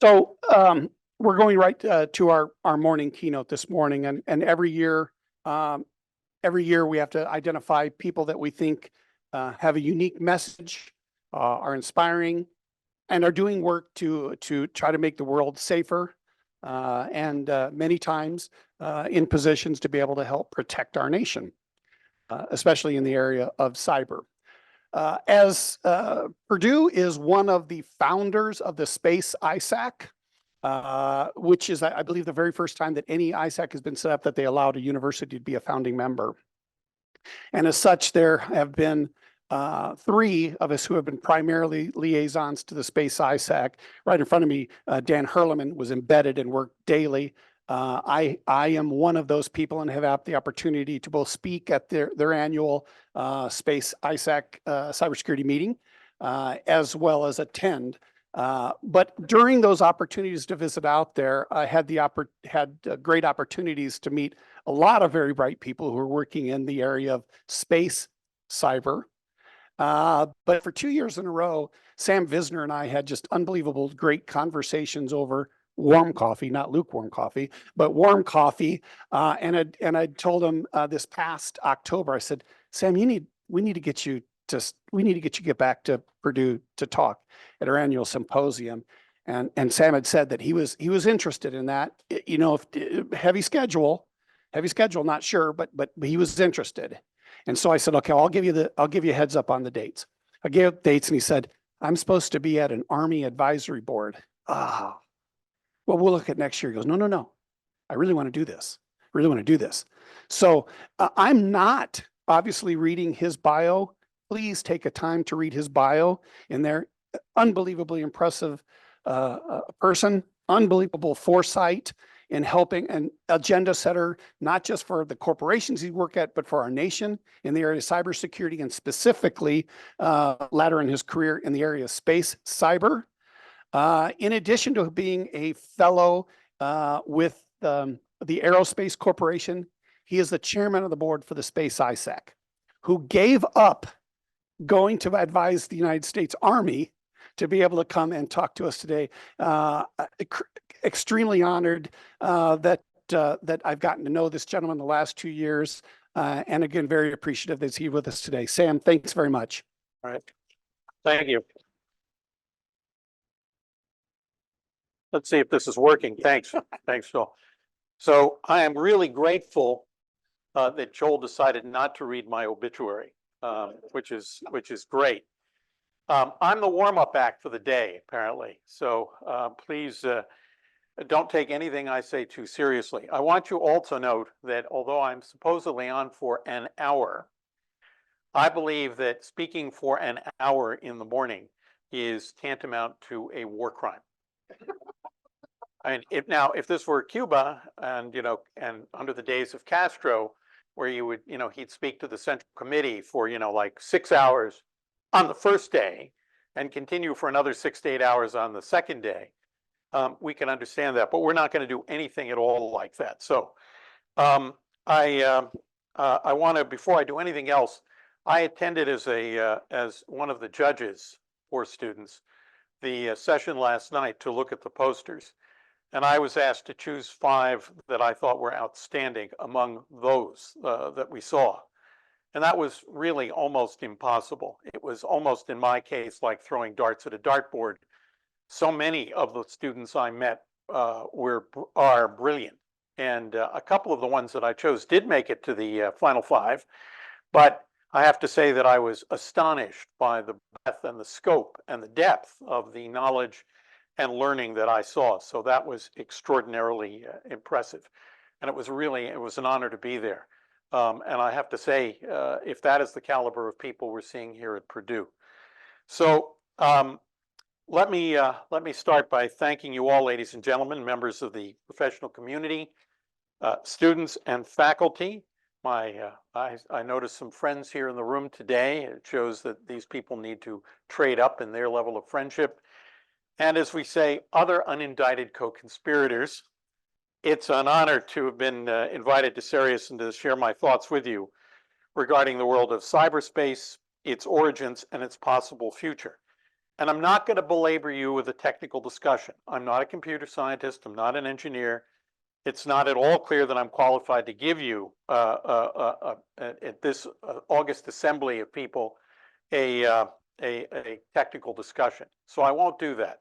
So we're going right to our morning keynote this morning, and every year we have to identify people that we think have a unique message, are inspiring, and are doing work to try to make the world safer, and many times in positions to be able to help protect our nation, especially in the area of cyber. As Purdue is one of the founders of the Space ISAC, which is, I believe, the very first time that any ISAC has been set up that they allowed a university to be a founding member. And as such, there have been three of us who have been primarily liaisons to the Space ISAC. Right in front of me, Dan Herleman was embedded and worked daily. I am one of those people and have had the opportunity to both speak at their annual Space ISAC cybersecurity meeting, as well as attend. But during those opportunities to visit out there, I had great opportunities to meet a lot of very bright people who are working in the area of space cyber. But for 2 years in a row, Sam Visner and I had just unbelievable, great conversations over warm coffee, not lukewarm coffee, but warm coffee. And I told him this past October, I said, Sam, we need to get you get back to Purdue to talk at our annual symposium. And Sam had said that he was interested in that. You know, if heavy schedule, not sure, but he was interested. And so I said, okay, I'll give you a heads up on the dates. I gave dates, and he said, I'm supposed to be at an Army advisory board. Well, we'll look at next year. He goes, no. I really want to do this. So I'm not obviously reading his bio. Please take a time to read his bio in there. Unbelievably impressive person, unbelievable foresight in helping, an agenda setter, not just for the corporations he worked at, but for our nation in the area of cybersecurity, and specifically later in his career in the area of space cyber. In addition to being a fellow with the Aerospace Corporation, he is the chairman of the board for the Space ISAC, who gave up going to advise the United States Army to be able to come and talk to us today. Extremely honored that I've gotten to know this gentleman the last 2 years, and again, very appreciative that he's with us today. Sam, thanks very much. All right, thank you. Let's see if this is working. Thanks, Joel. So I am really grateful that Joel decided not to read my obituary, which is great. I'm the warm-up act for the day, apparently. So please don't take anything I say too seriously. I want you all to note that although I'm supposedly on for an hour, I believe that speaking for an hour in the morning is tantamount to a war crime. And if this were Cuba, and and under the days of Castro, where you would, he'd speak to the Central Committee for like 6 hours on the first day and continue for another 6 to 8 hours on the second day, we can understand that. But we're not going to do anything at all like that. So I want to, before I do anything else, I attended as one of the judges for students the session last night to look at the posters. And I was asked to choose 5 that I thought were outstanding among those that we saw. And that was really almost impossible. It was almost, in my case, like throwing darts at a dartboard. So many of the students I met are brilliant. And a couple of the ones that I chose did make it to the final 5. But I have to say that I was astonished by the breadth and the scope and the depth of the knowledge and learning that I saw. So that was extraordinarily impressive. And it was an honor to be there. And I have to say, if that is the caliber of people we're seeing here at Purdue. So let me start by thanking you all, ladies and gentlemen, members of the professional community, students and faculty. I noticed some friends here in the room today. It shows that these people need to trade up in their level of friendship. And as we say, other unindicted co-conspirators. It's an honor to have been invited to CERIAS and to share my thoughts with you regarding the world of cyberspace, its origins, and its possible future. And I'm not going to belabor you with a technical discussion. I'm not a computer scientist. I'm not an engineer. It's not at all clear that I'm qualified to give you at this August assembly of people a technical discussion. So I won't do that.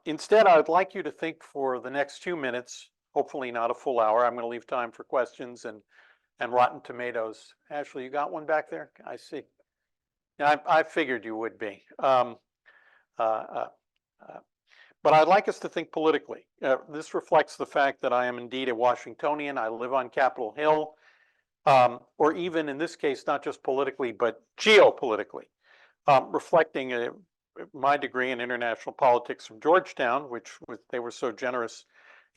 Instead, I would like you to think for the next few minutes, hopefully not a full hour. I'm going to leave time for questions and rotten tomatoes. Ashley, you got one back there? I see. Yeah, I figured you would be. But I'd like us to think politically. This reflects the fact that I am indeed a Washingtonian. I live on Capitol Hill, or even in this case, not just politically, but geopolitically, reflecting my degree in international politics from Georgetown, which they were so generous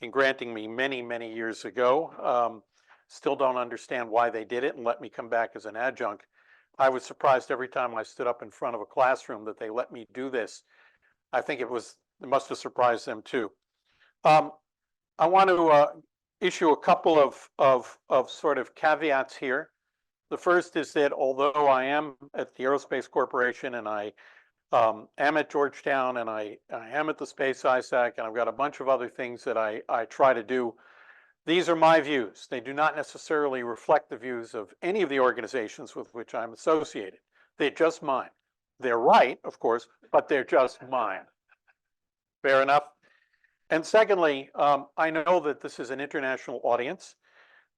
in granting me many, many years ago. Still don't understand why they did it and let me come back as an adjunct. I was surprised every time I stood up in front of a classroom that they let me do this. I think it must have surprised them too. I want to issue a couple of sort of caveats here. The first is that although I am at the Aerospace Corporation and I am at Georgetown and I am at the Space ISAC and I've got a bunch of other things that I try to do, these are my views. They do not necessarily reflect the views of any of the organizations with which I'm associated. They're just mine. They're right, of course, but they're just mine. Fair enough? And secondly, I know that this is an international audience.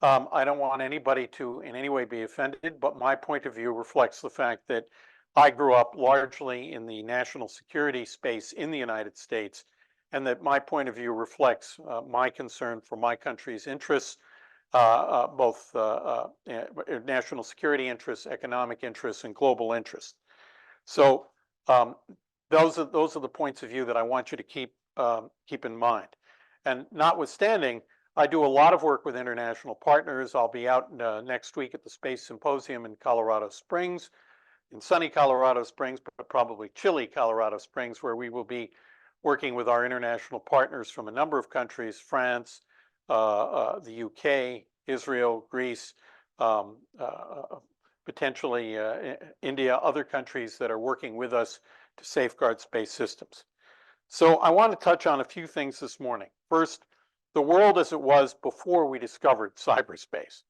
I don't want anybody to in any way be offended, but my point of view reflects the fact that I grew up largely in the national security space in the United States, and that my point of view reflects my concern for my country's interests, both national security interests, economic interests, and global interests. So those are the points of view that I want you to keep in mind. And notwithstanding, I do a lot of work with international partners. I'll be out next week at the Space Symposium in Colorado Springs, in sunny Colorado Springs, but probably chilly Colorado Springs, where we will be working with our international partners from a number of countries: France, the UK, Israel, Greece, potentially India, other countries that are working with us to safeguard space systems. So I want to touch on a few things this morning. First, the world as it was before we discovered cyberspace.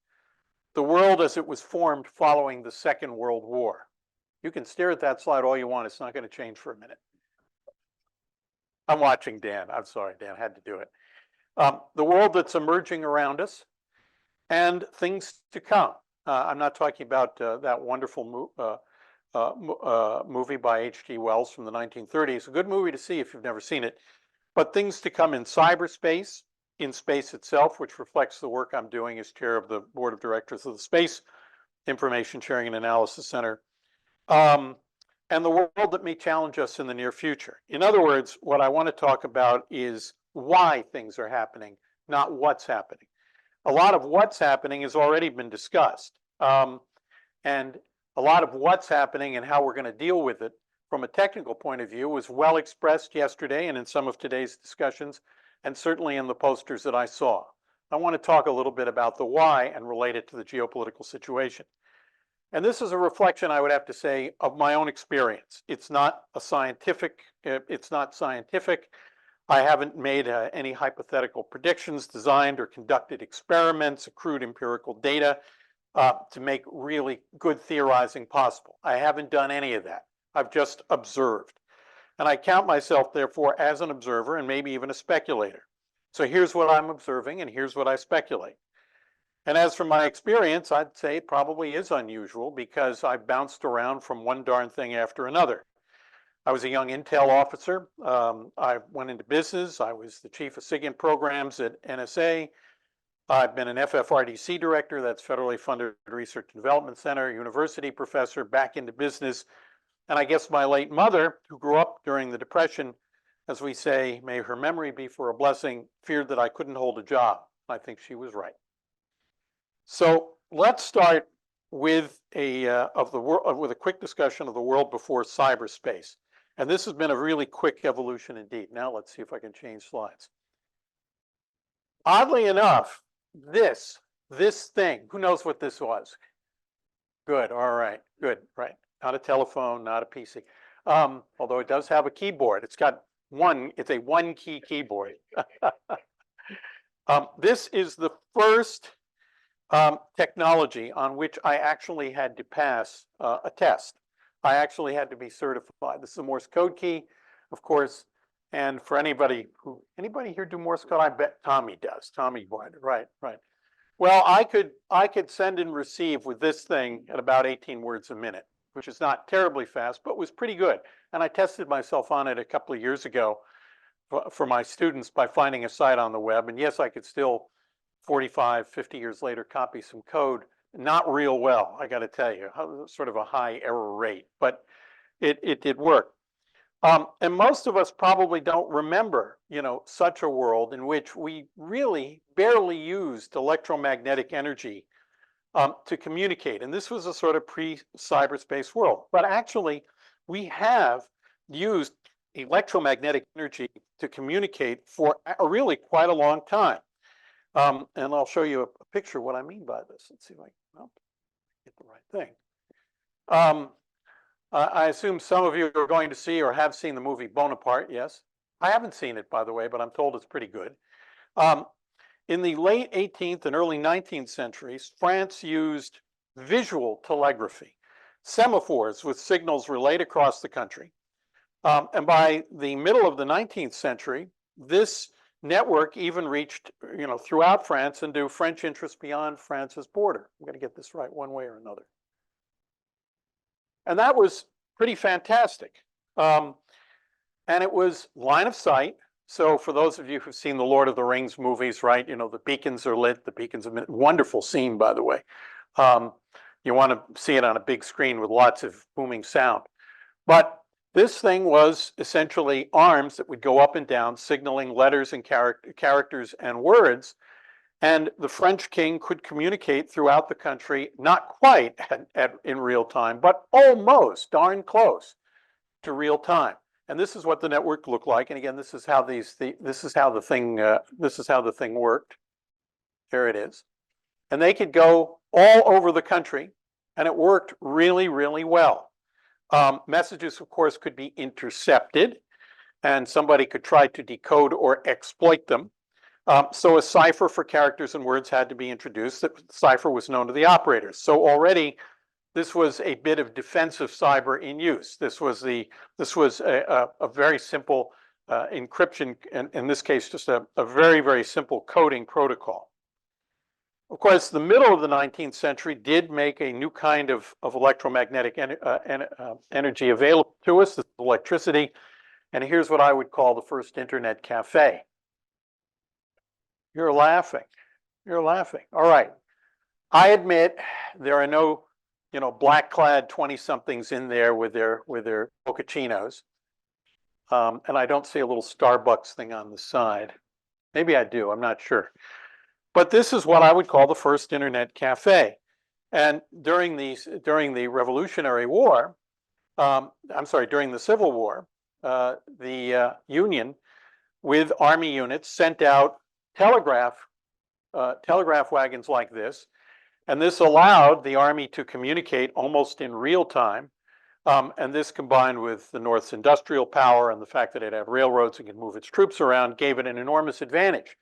The world as it was formed following the Second World War. You can stare at that slide all you want. It's not going to change for a minute. I'm watching Dan. I'm sorry, Dan, had to do it. The world that's emerging around us and things to come. I'm not talking about that wonderful movie by H.G. Wells from the 1930s. A good movie to see if you've never seen it. But things to come in cyberspace, in space itself, which reflects the work I'm doing as chair of the board of directors of the Space Information Sharing and Analysis Center, and the world that may challenge us in the near future. In other words, what I want to talk about is why things are happening, not what's happening. A lot of what's happening has already been discussed. And a lot of what's happening and how we're going to deal with it from a technical point of view was well expressed yesterday and in some of today's discussions, and certainly in the posters that I saw. I want to talk a little bit about the why and relate it to the geopolitical situation. And this is a reflection, I would have to say, of my own experience. It's not scientific. I haven't made any hypothetical predictions, designed or conducted experiments, accrued empirical data to make really good theorizing possible. I haven't done any of that. I've just observed. And I count myself, therefore, as an observer and maybe even a speculator. So here's what I'm observing and here's what I speculate. And as for my experience, I'd say it probably is unusual because I bounced around from one darn thing after another. I was a young intel officer. I went into business. I was the chief of SIGINT programs at NSA. I've been an FFRDC director, that's Federally Funded Research and Development Center, university professor, back into business. And I guess my late mother, who grew up during the Depression, as we say, may her memory be for a blessing, feared that I couldn't hold a job. I think she was right. So let's start with a quick discussion of the world before cyberspace. And this has been a really quick evolution indeed. Now let's see if I can change slides. Oddly enough, this thing, who knows what this was? Good, all right, good, right. Not a telephone, not a PC. Although it does have a keyboard. It's a one key keyboard. This is the first technology on which I actually had to pass a test. I actually had to be certified. This is a Morse code key, of course. And for anybody here do Morse code? I bet Tommy does. Tommy would, right. Well, I could send and receive with this thing at about 18 words a minute, which is not terribly fast, but was pretty good. And I tested myself on it a couple of years ago for my students by finding a site on the web. And yes, I could still 45, 50 years later copy some code. Not real well, I got to tell you, sort of a high error rate, but it did work. And most of us probably don't remember, such a world in which we really barely used electromagnetic energy to communicate. And this was a sort of pre-cyberspace world. But actually, we have used electromagnetic energy to communicate for really quite a long time. And I'll show you a picture of what I mean by this. Let's see if I can get the right thing. I assume some of you are going to see or have seen the movie Bonaparte, yes? I haven't seen it, by the way, but I'm told it's pretty good. In the late 18th and early 19th centuries, France used visual telegraphy, semaphores with signals relayed across the country. And by the middle of the 19th century, this network even reached, throughout France and to French interests beyond France's border. I'm going to get this right one way or another. And that was pretty fantastic. And it was line of sight. So for those of you who've seen the Lord of the Rings movies, right, the beacons are lit, the beacons are lit. Wonderful scene, by the way. You want to see it on a big screen with lots of booming sound. But this thing was essentially arms that would go up and down, signaling letters and characters and words. And the French king could communicate throughout the country, not quite in real time, but almost darn close to real time. And this is what the network looked like. And again, this is how the thing worked. There it is. And they could go all over the country, and it worked really, really well. Messages, of course, could be intercepted, and somebody could try to decode or exploit them. So a cipher for characters and words had to be introduced. The cipher was known to the operators. So already, this was a bit of defensive cyber in use. This was a very simple encryption, and in this case, just a very, very simple coding protocol. Of course, the middle of the 19th century did make a new kind of electromagnetic energy available to us, this electricity. And here's what I would call the first internet cafe. You're laughing. You're laughing. All right. I admit there are no, black-clad 20-somethings in there with their mochachinos. And I don't see a little Starbucks thing on the side. Maybe I do. I'm not sure. But this is what I would call the first internet cafe. And during the Revolutionary War, during the Civil War, the Union, with army units, sent out telegraph wagons like this, and this allowed the army to communicate almost in real time. And this, combined with the North's industrial power and the fact that it had railroads and could move its troops around, gave it an enormous advantage.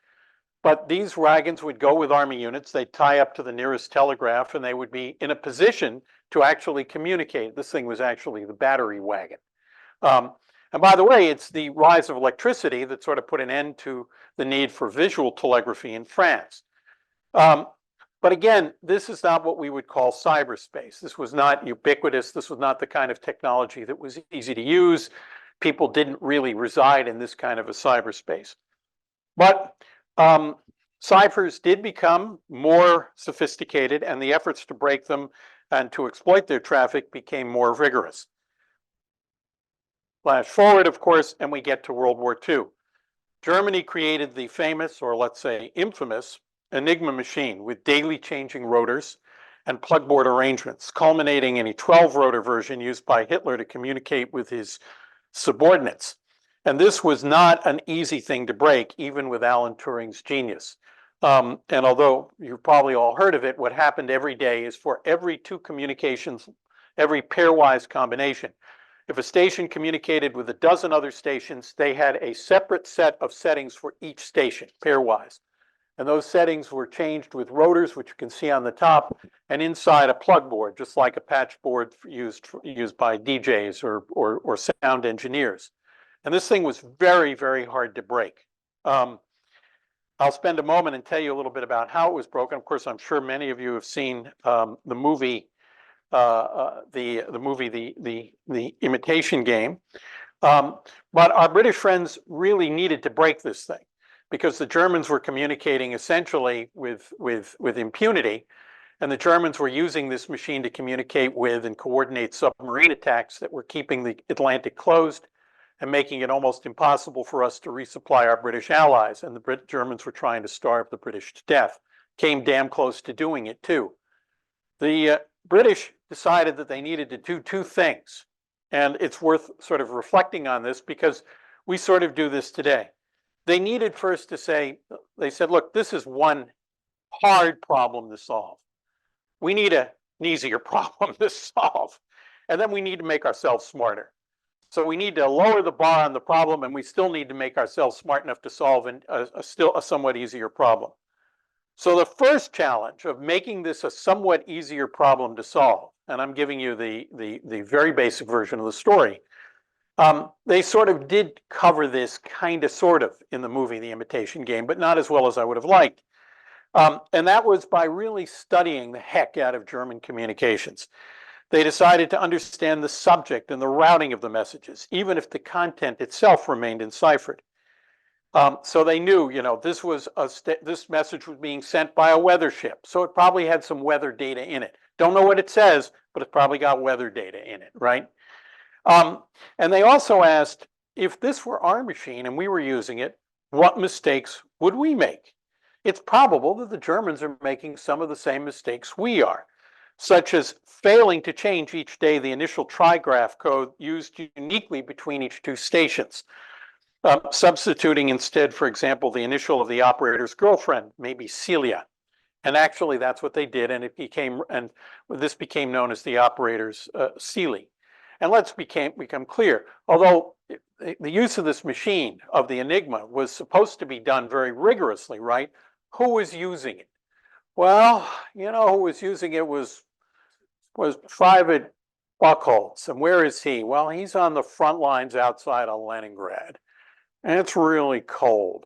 But these wagons would go with army units, they'd tie up to the nearest telegraph, and they would be in a position to actually communicate. This thing was actually the battery wagon. And by the way, it's the rise of electricity that sort of put an end to the need for visual telegraphy in France. But again, this is not what we would call cyberspace. This was not ubiquitous. This was not the kind of technology that was easy to use. People didn't really reside in this kind of a cyberspace. But ciphers did become more sophisticated, and the efforts to break them and to exploit their traffic became more vigorous. Flash forward, of course, and we get to World War II. Germany created the famous, or let's say infamous, Enigma machine with daily changing rotors and plugboard arrangements, culminating in a 12-rotor version used by Hitler to communicate with his subordinates. And this was not an easy thing to break, even with Alan Turing's genius. And although you've probably all heard of it, what happened every day is for every two communications, every pairwise combination, If a station communicated with a dozen other stations, they had a separate set of settings for each station, pairwise. And those settings were changed with rotors, which you can see on the top, and inside a plug board, just like a patch board used by DJs or sound engineers. And this thing was very, very hard to break. I'll spend a moment and tell you a little bit about how it was broken. Of course, I'm sure many of you have seen the movie, the Imitation Game. But our British friends really needed to break this thing, because the Germans were communicating essentially with impunity, and the Germans were using this machine to communicate with and coordinate submarine attacks that were keeping the Atlantic closed and making it almost impossible for us to resupply our British allies. And the Germans were trying to starve the British to death. Came damn close to doing it too. The British decided that they needed to do two things. And it's worth sort of reflecting on this, because we sort of do this today. They needed first to say, they said, look, this is one hard problem to solve. We need an easier problem to solve. And then we need to make ourselves smarter. So we need to lower the bar on the problem, and we still need to make ourselves smart enough to solve a somewhat easier problem. So the first challenge of making this a somewhat easier problem to solve, and I'm giving you the very basic version of the story, they sort of did cover this kind of sort of in the movie The Imitation Game, but not as well as I would have liked. And that was by really studying the heck out of German communications. They decided to understand the subject and the routing of the messages, even if the content itself remained enciphered. So they knew, this message was being sent by a weather ship, so it probably had some weather data in it. Don't know what it says, but it's probably got weather data in it, right? And they also asked, if this were our machine and we were using it, what mistakes would we make? It's probable that the Germans are making some of the same mistakes we are, such as failing to change each day the initial trigraph code used uniquely between each two stations, substituting instead, for example, the initial of the operator's girlfriend, maybe Celia. And actually, that's what they did, and this became known as the operator's Celie. And let's become clear, although the use of this machine, of the Enigma, was supposed to be done very rigorously, right? Who was using it? Well, who was using it was Private Buchholz. And where is he? Well, he's on the front lines outside of Leningrad. And it's really cold.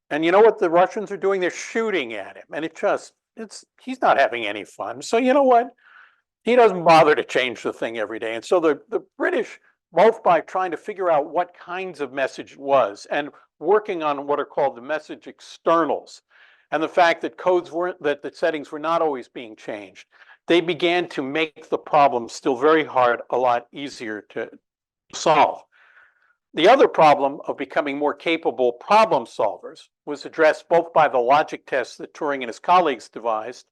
And you know what the Russians are doing? They're shooting at him. And he's not having any fun. So you know what? He doesn't bother to change the thing every day. And so the British, both by trying to figure out what kinds of message it was and working on what are called the message externals, and the fact that the settings were not always being changed, they began to make the problem still very hard, a lot easier to solve. The other problem of becoming more capable problem solvers was addressed both by the logic tests that Turing and his colleagues devised,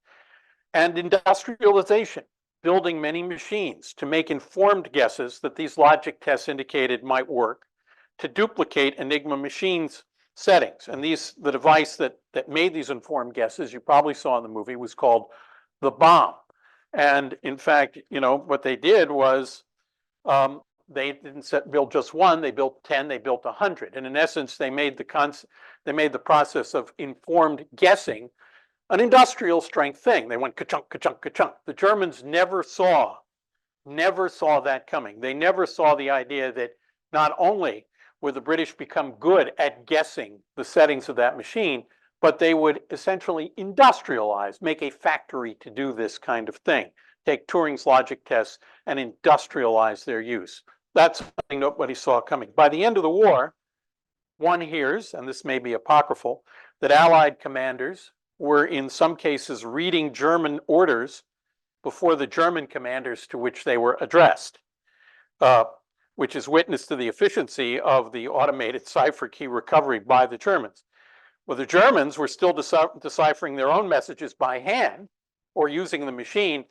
and industrialization, building many machines to make informed guesses that these logic tests indicated might work, to duplicate Enigma machines settings. And the device that made these informed guesses, you probably saw in the movie, was called the bomb. And in fact, what they did was they didn't build just one, they built 10, they built 100. And in essence, they made the process of informed guessing an industrial strength thing. They went ka-chunk, ka-chunk, ka-chunk. The Germans never saw that coming. They never saw the idea that not only would the British become good at guessing the settings of that machine, but they would essentially industrialize, make a factory to do this kind of thing, take Turing's logic tests and industrialize their use. That's something nobody saw coming. By the end of the war, one hears, and this may be apocryphal, that Allied commanders were in some cases reading German orders before the German commanders to which they were addressed, which is witness to the efficiency of the automated cipher key recovery by the Germans. Well, the Germans were still deciphering their own messages by hand or using the machine.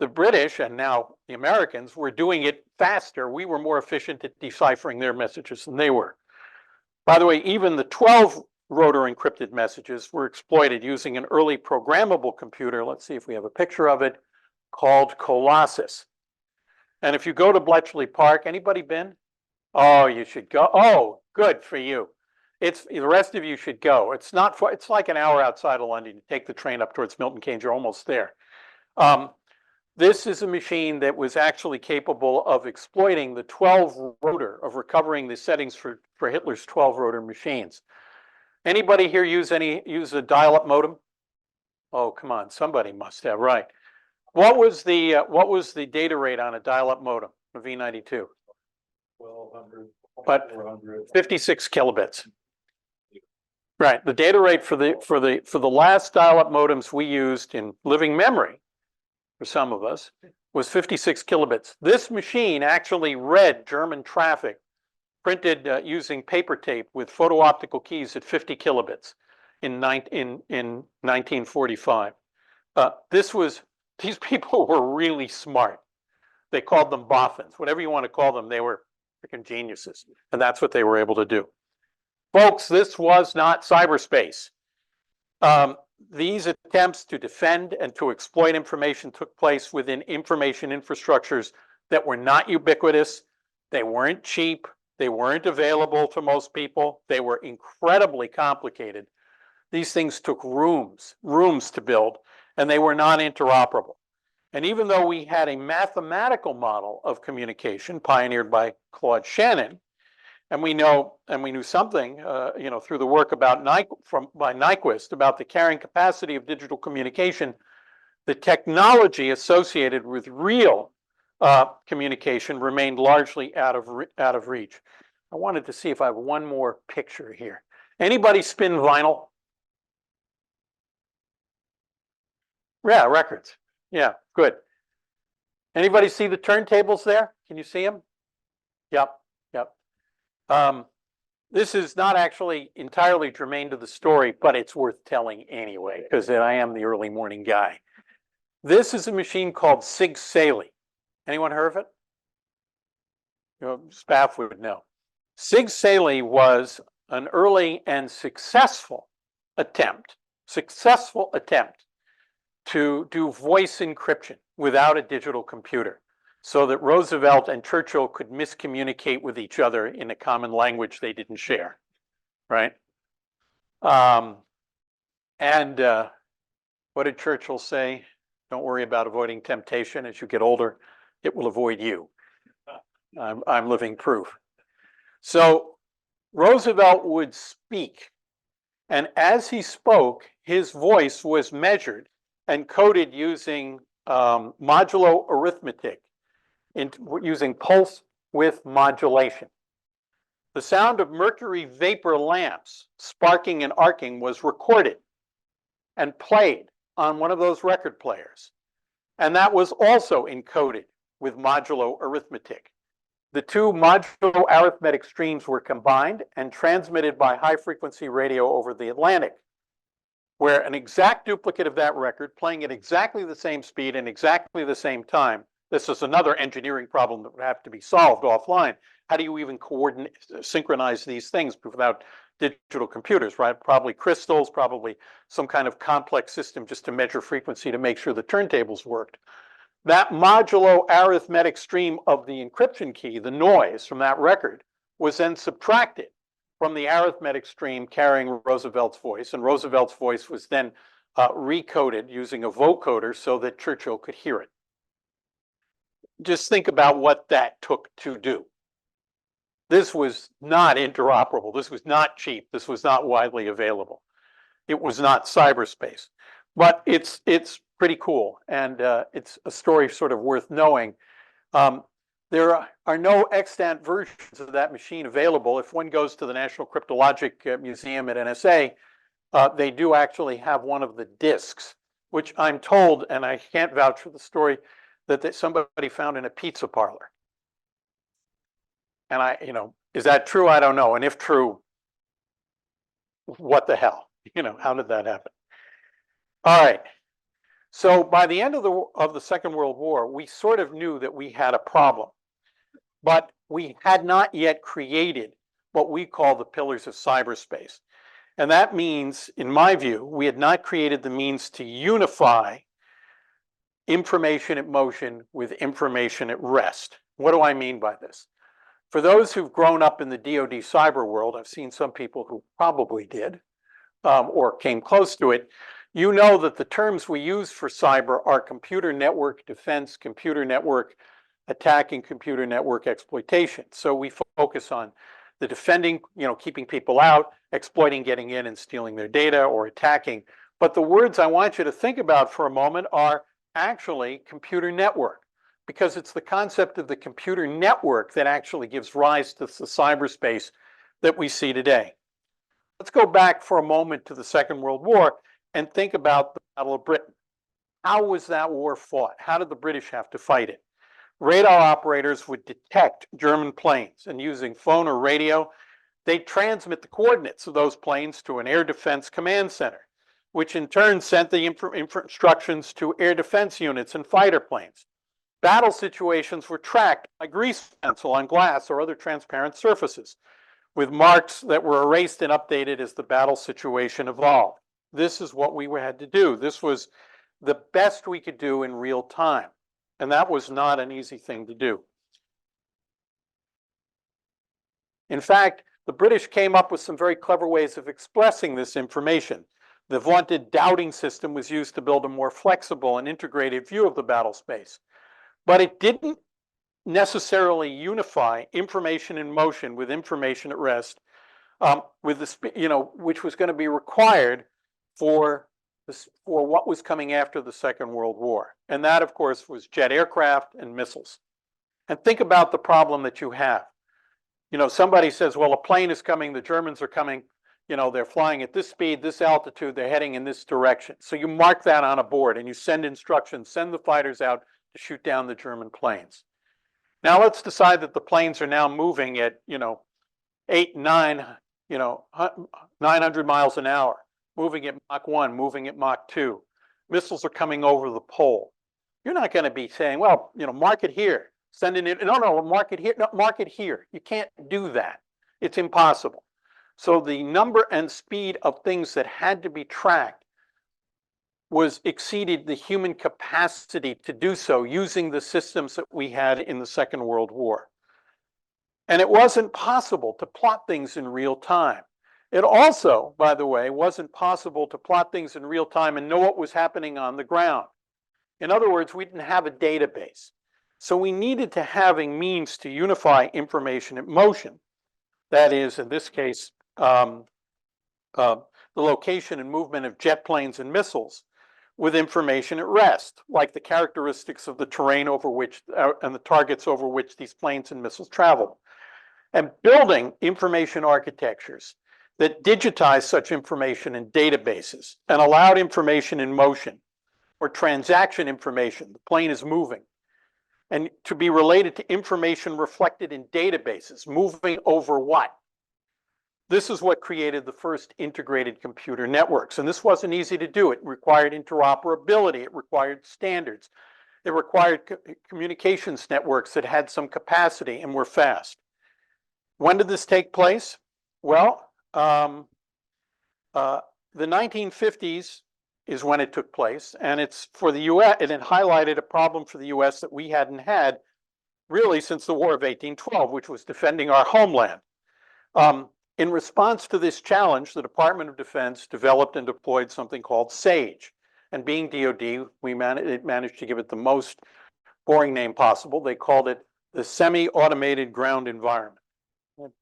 The British, and now the Americans, were doing it faster. We were more efficient at deciphering their messages than they were. By the way, even the 12 rotor encrypted messages were exploited using an early programmable computer. Let's see if we have a picture of it, called Colossus. And if you go to Bletchley Park, anybody been? Oh, you should go. Oh, good for you. The rest of you should go. It's not far, it's like an hour outside of London. You take the train up towards Milton Keynes, you're almost there. This is a machine that was actually capable of exploiting the 12 rotor, of recovering the settings for Hitler's 12 rotor machines. Anybody here use a dial-up modem? Oh, come on, somebody must have, right. What was the data rate on a dial-up modem, a V92? 1200, But 400. 56 kilobits. Right. The data rate for the last dial-up modems we used in living memory, for some of us, was 56 kilobits. This machine actually read German traffic printed using paper tape with photo-optical keys at 50 kilobits in 1945. These people were really smart. They called them boffins, whatever you want to call them. They were freaking geniuses, and that's what they were able to do. Folks, this was not cyberspace. These attempts to defend and to exploit information took place within information infrastructures that were not ubiquitous. They weren't cheap. They weren't available to most people. They were incredibly complicated. These things took rooms to build, and they were not interoperable. And even though we had a mathematical model of communication pioneered by Claude Shannon, and we knew something, through the work by Nyquist about the carrying capacity of digital communication, the technology associated with real communication remained largely out of reach. I wanted to see if I have one more picture here. Anybody spin vinyl? Yeah, records. Yeah, good. Anybody see the turntables there? Can you see them? Yep. This is not actually entirely germane to the story, but it's worth telling anyway, because I am the early morning guy. This is a machine called Sig Sauer. Anyone heard of it? Staff would know. Sig Sauer was an early and successful attempt to do voice encryption without a digital computer, so that Roosevelt and Churchill could miscommunicate with each other in a common language they didn't share, right? What did Churchill say? Don't worry about avoiding temptation. As you get older, it will avoid you. I'm living proof. So Roosevelt would speak, and as he spoke, his voice was measured and coded using modulo arithmetic, using pulse width modulation. The sound of mercury vapor lamps sparking and arcing was recorded and played on one of those record players. And that was also encoded with modulo arithmetic. The two modulo arithmetic streams were combined and transmitted by high frequency radio over the Atlantic, where an exact duplicate of that record playing at exactly the same speed and exactly the same time. This is another engineering problem that would have to be solved offline. How do you even synchronize these things without digital computers, right? Probably crystals, probably some kind of complex system just to measure frequency to make sure the turntables worked. That modulo arithmetic stream of the encryption key, the noise from that record, was then subtracted from the arithmetic stream carrying Roosevelt's voice, and Roosevelt's voice was then recoded using a vocoder so that Churchill could hear it. Just think about what that took to do. This was not interoperable. This was not cheap. This was not widely available. It was not cyberspace, but it's pretty cool, and it's a story sort of worth knowing. There are no extant versions of that machine available. If one goes to the National Cryptologic Museum at NSA, they do actually have one of the discs, which I'm told, and I can't vouch for the story, that somebody found in a pizza parlor. And is that true? I don't know. And if true, what the hell? How did that happen? All right. So by the end of the Second World War, we sort of knew that we had a problem, but we had not yet created what we call the pillars of cyberspace. And that means, in my view, we had not created the means to unify information at motion with information at rest. What do I mean by this? For those who've grown up in the DoD cyber world, I've seen some people who probably did or came close to it. You know that the terms we use for cyber are computer network defense, computer network attack, and computer network exploitation. So we focus on the defending, keeping people out, exploiting, getting in and stealing their data, or attacking. But the words I want you to think about for a moment are actually computer network, because it's the concept of the computer network that actually gives rise to the cyberspace that we see today. Let's go back for a moment to the Second World War and think about the Battle of Britain. How was that war fought? How did the British have to fight it? Radar operators would detect German planes, and using phone or radio, they'd transmit the coordinates of those planes to an air defense command center, which in turn sent the instructions to air defense units and fighter planes. Battle situations were tracked by grease pencil on glass or other transparent surfaces, with marks that were erased and updated as the battle situation evolved. This is what we had to do. This was the best we could do in real time. And that was not an easy thing to do. In fact, the British came up with some very clever ways of expressing this information. The vaunted doubting system was used to build a more flexible and integrated view of the battle space. But it didn't necessarily unify information in motion with information at rest, which was going to be required for what was coming after the Second World War. And that, of course, was jet aircraft and missiles. And think about the problem that you have. Somebody says, well, a plane is coming, the Germans are coming, they're flying at this speed, this altitude, they're heading in this direction. So you mark that on a board and you send instructions, send the fighters out to shoot down the German planes. Now let's decide that the planes are now moving at, 900 miles an hour, moving at Mach 1, moving at Mach 2. Missiles are coming over the pole. You're not going to be saying, well, mark it here, send it in. No, mark it here. No, mark it here. You can't do that. It's impossible. So the number and speed of things that had to be tracked exceeded the human capacity to do so using the systems that we had in the Second World War. And it wasn't possible to plot things in real time. It also, by the way, wasn't possible to plot things in real time and know what was happening on the ground. In other words, we didn't have a database. So we needed to have a means to unify information in motion. That is, in this case, the location and movement of jet planes and missiles with information at rest, like the characteristics of the terrain over which, and the targets over which these planes and missiles travel. And building information architectures that digitized such information in databases and allowed information in motion or transaction information, the plane is moving, and to be related to information reflected in databases, moving over what? This is what created the first integrated computer networks. And this wasn't easy to do. It required interoperability. It required standards. It required communications networks that had some capacity and were fast. When did this take place? Well, the 1950s is when it took place. And it's for the US, it had highlighted a problem for the US that we hadn't had really since the War of 1812, which was defending our homeland. In response to this challenge, the Department of Defense developed and deployed something called SAGE. And being DoD, it managed to give it the most boring name possible. They called it the Semi-Automated Ground Environment.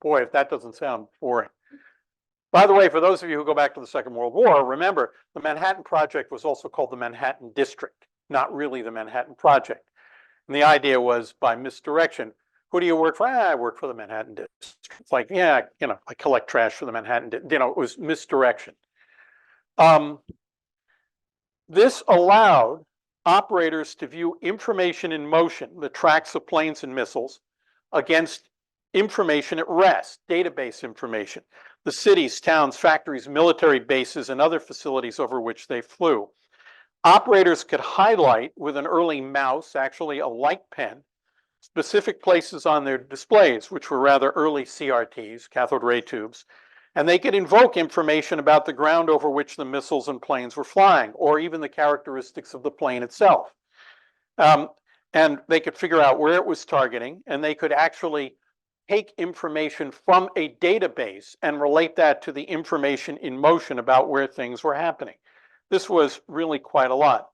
Boy, if that doesn't sound boring. By the way, for those of you who go back to the Second World War, remember the Manhattan Project was also called the Manhattan District, not really the Manhattan Project. And the idea was by misdirection. Who do you work for? I work for the Manhattan District. It's like, yeah, I collect trash for the Manhattan District. It was misdirection. This allowed operators to view information in motion, the tracks of planes and missiles, against information at rest, database information, the cities, towns, factories, military bases, and other facilities over which they flew. Operators could highlight with an early mouse, actually a light pen, specific places on their displays, which were rather early CRTs, cathode ray tubes, and they could invoke information about the ground over which the missiles and planes were flying, or even the characteristics of the plane itself. And they could figure out where it was targeting, and they could actually take information from a database and relate that to the information in motion about where things were happening. This was really quite a lot.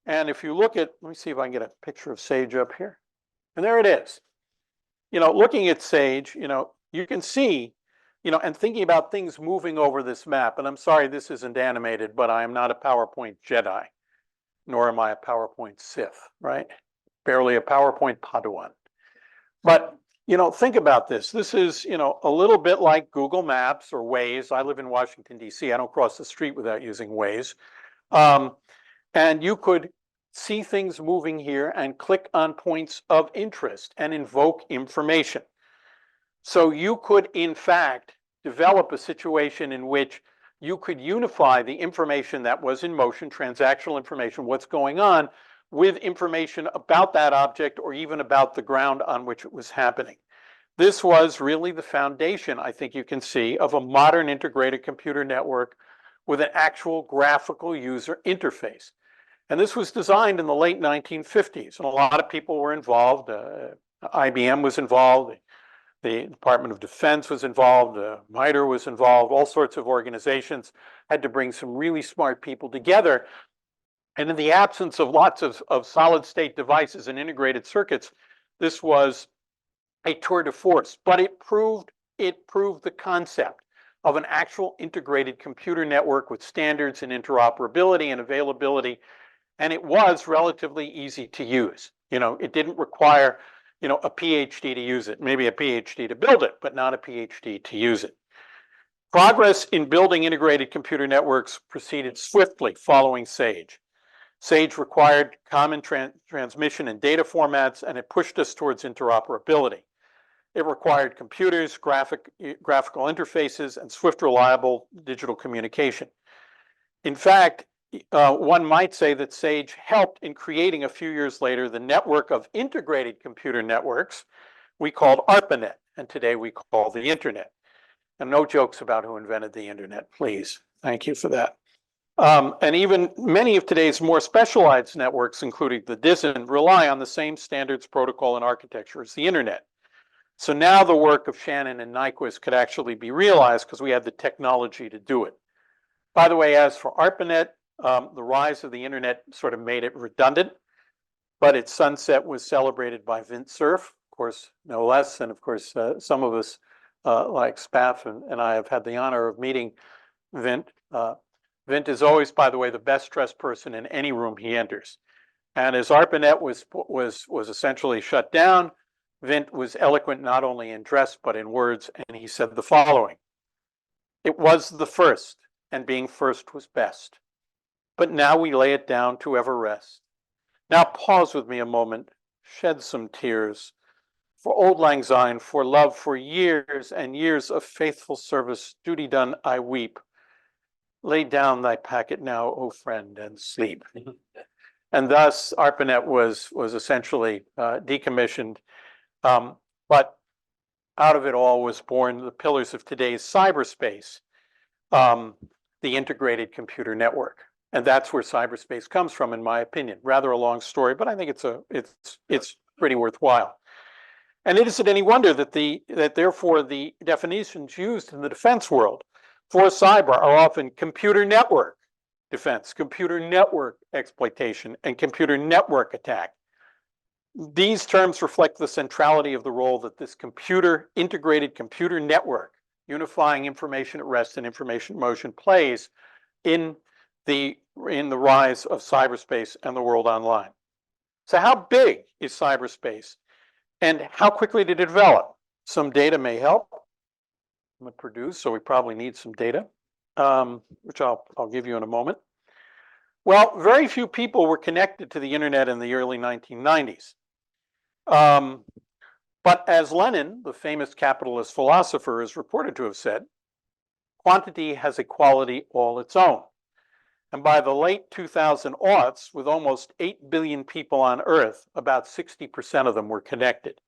And if you look at, let me see if I can get a picture of SAGE up here. And there it is. Looking at SAGE, you can see, and thinking about things moving over this map. And I'm sorry this isn't animated, but I am not a PowerPoint Jedi, nor am I a PowerPoint Sith, right? Barely a PowerPoint Padawan. But, think about this. This is, a little bit like Google Maps or Waze. I live in Washington, D.C. I don't cross the street without using Waze. And you could see things moving here and click on points of interest and invoke information. So you could, in fact, develop a situation in which you could unify the information that was in motion, transactional information, what's going on, with information about that object or even about the ground on which it was happening. This was really the foundation, I think you can see, of a modern integrated computer network with an actual graphical user interface. And this was designed in the late 1950s, and a lot of people were involved. IBM was involved, the Department of Defense was involved, MITRE was involved, all sorts of organizations had to bring some really smart people together. And in the absence of lots of solid state devices and integrated circuits, this was a tour de force, but it proved the concept of an actual integrated computer network with standards and interoperability and availability. And it was relatively easy to use. It didn't require, a PhD to use it, maybe a PhD to build it, but not a PhD to use it. Progress in building integrated computer networks proceeded swiftly following SAGE. SAGE required common transmission and data formats, and it pushed us towards interoperability. It required computers, graphical interfaces, and swift, reliable digital communication. In fact, one might say that SAGE helped in creating a few years later the network of integrated computer networks we called ARPANET, and today we call the internet. And no jokes about who invented the internet, please. Thank you for that. And even many of today's more specialized networks, including the DISN, rely on the same standards, protocol, and architecture as the internet. So now the work of Shannon and Nyquist could actually be realized because we had the technology to do it. By the way, as for ARPANET, the rise of the internet sort of made it redundant, but its sunset was celebrated by Vint Cerf, of course, no less. And of course, some of us like Spaff and I have had the honor of meeting Vint. Vint is always, by the way, the best dressed person in any room he enters. And as ARPANET was essentially shut down, Vint was eloquent not only in dress, but in words. And he said the following: "It was the first, and being first was best. But now we lay it down to ever rest. Now pause with me a moment, shed some tears. For Auld Lang Syne, for love, for years and years of faithful service, duty done, I weep. Lay down thy packet now, O friend, and sleep." And thus ARPANET was essentially decommissioned. But out of it all was born the pillars of today's cyberspace, the integrated computer network. And that's where cyberspace comes from, in my opinion. Rather a long story, but I think it's pretty worthwhile. And it isn't any wonder that therefore the definitions used in the defense world for cyber are often computer network defense, computer network exploitation, and computer network attack. These terms reflect the centrality of the role that this integrated computer network, unifying information at rest and information motion, plays in the rise of cyberspace and the world online. So how big is cyberspace, and how quickly did it develop? Some data may help. I'm going to produce, so we probably need some data, which I'll give you in a moment. Well, very few people were connected to the internet in the early 1990s. But as Lenin, the famous capitalist philosopher, is reported to have said, quantity has a quality all its own. And by the late 2000s, with almost 8 billion people on Earth, about 60% of them were connected.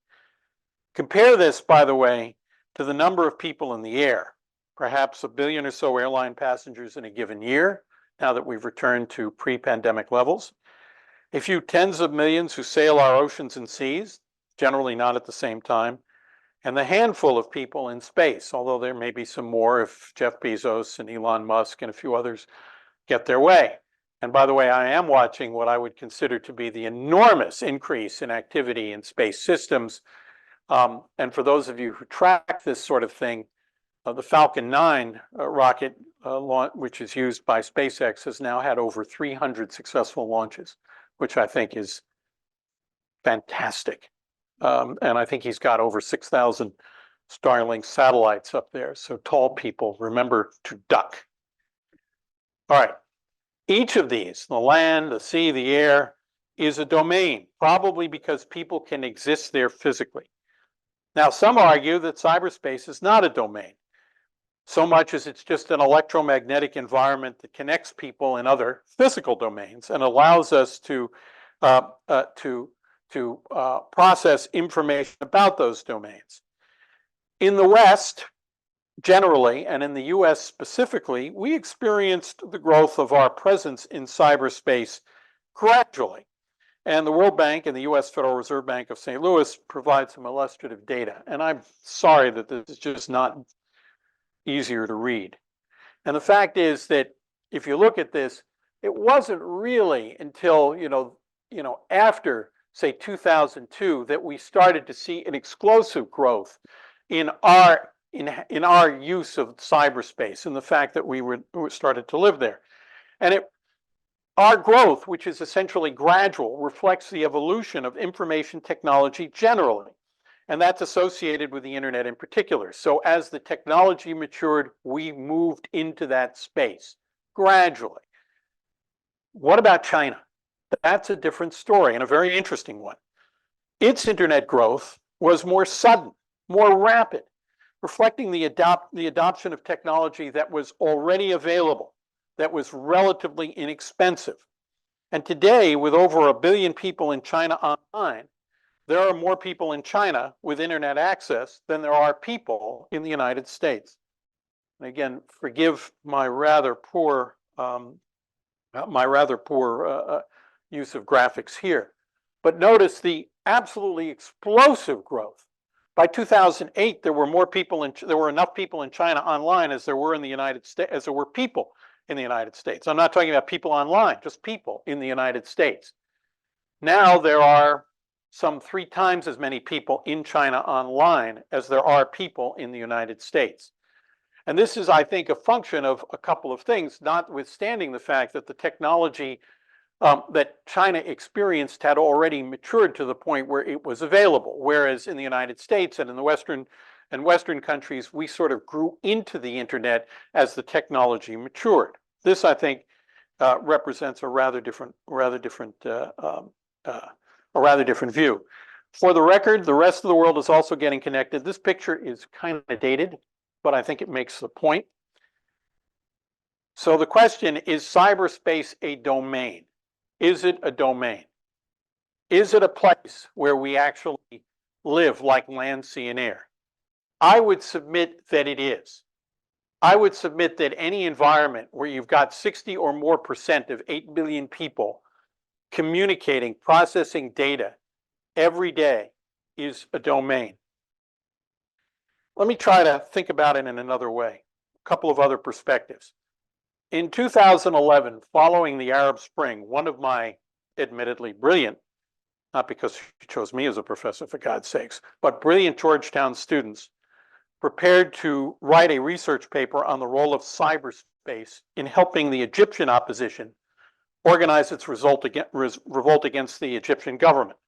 Compare this, by the way, to the number of people in the air, perhaps 1 billion or so airline passengers in a given year, now that we've returned to pre-pandemic levels. a few tens of millions who sail our oceans and seas, generally not at the same time, and the handful of people in space, although there may be some more if Jeff Bezos and Elon Musk and a few others get their way. And by the way, I am watching what I would consider to be the enormous increase in activity in space systems. And for those of you who track this sort of thing, the Falcon 9 rocket launch, which is used by SpaceX, has now had over 300 successful launches, which I think is fantastic. And I think he's got over 6,000 Starlink satellites up there. So tall people, remember to duck. All right. Each of these, the land, the sea, the air, is a domain, probably because people can exist there physically. Now, some argue that cyberspace is not a domain, so much as it's just an electromagnetic environment that connects people in other physical domains and allows us to process information about those domains. In the West, generally, and in the US specifically, we experienced the growth of our presence in cyberspace gradually. And the World Bank and the US Federal Reserve Bank of St. Louis provide some illustrative data. And I'm sorry that this is just not easier to read. And the fact is that if you look at this, it wasn't really until, after, say, 2002 that we started to see an explosive growth in our use of cyberspace and the fact that we started to live there. And our growth, which is essentially gradual, reflects the evolution of information technology generally. And that's associated with the internet in particular. So as the technology matured, we moved into that space gradually. What about China? That's a different story and a very interesting one. Its internet growth was more sudden, more rapid, reflecting the adoption of technology that was already available, that was relatively inexpensive. And today, with over 1 billion people in China online, there are more people in China with internet access than there are people in the United States. And again, forgive my rather poor use of graphics here. But notice the absolutely explosive growth. By 2008, there were enough people in China online as there were in the United States, as there were people in the United States. I'm not talking about people online, just people in the United States. Now there are some 3 times as many people in China online as there are people in the United States. And this is, I think, a function of a couple of things, notwithstanding the fact that the technology that China experienced had already matured to the point where it was available. Whereas in the United States and in the Western countries, we sort of grew into the internet as the technology matured. This, I think, represents a rather different view. For the record, the rest of the world is also getting connected. This picture is kind of dated, but I think it makes the point. So the question is cyberspace a domain? Is it a domain? Is it a place where we actually live like land, sea, and air? I would submit that it is. I would submit that any environment where you've got 60% or more of 8 billion people communicating, processing data every day is a domain. Let me try to think about it in another way. A couple of other perspectives. In 2011, following the Arab Spring, one of my admittedly brilliant, not because she chose me as a professor for God's sakes, but brilliant Georgetown students prepared to write a research paper on the role of cyberspace in helping the Egyptian opposition organize its revolt against the Egyptian government.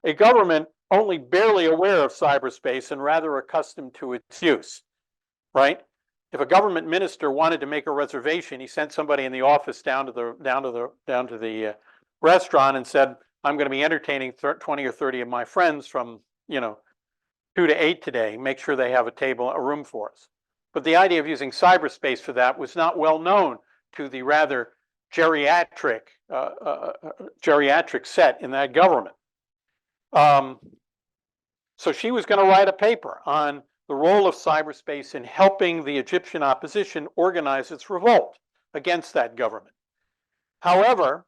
A government only barely aware of cyberspace and rather accustomed to its use, right? If a government minister wanted to make a reservation, he sent somebody in the office down to the restaurant and said, "I'm going to be entertaining 20 or 30 of my friends from 2 to 8 today. Make sure they have a room for us." But the idea of using cyberspace for that was not well known to the rather geriatric set in that government. So she was going to write a paper on the role of cyberspace in helping the Egyptian opposition organize its revolt against that government. However,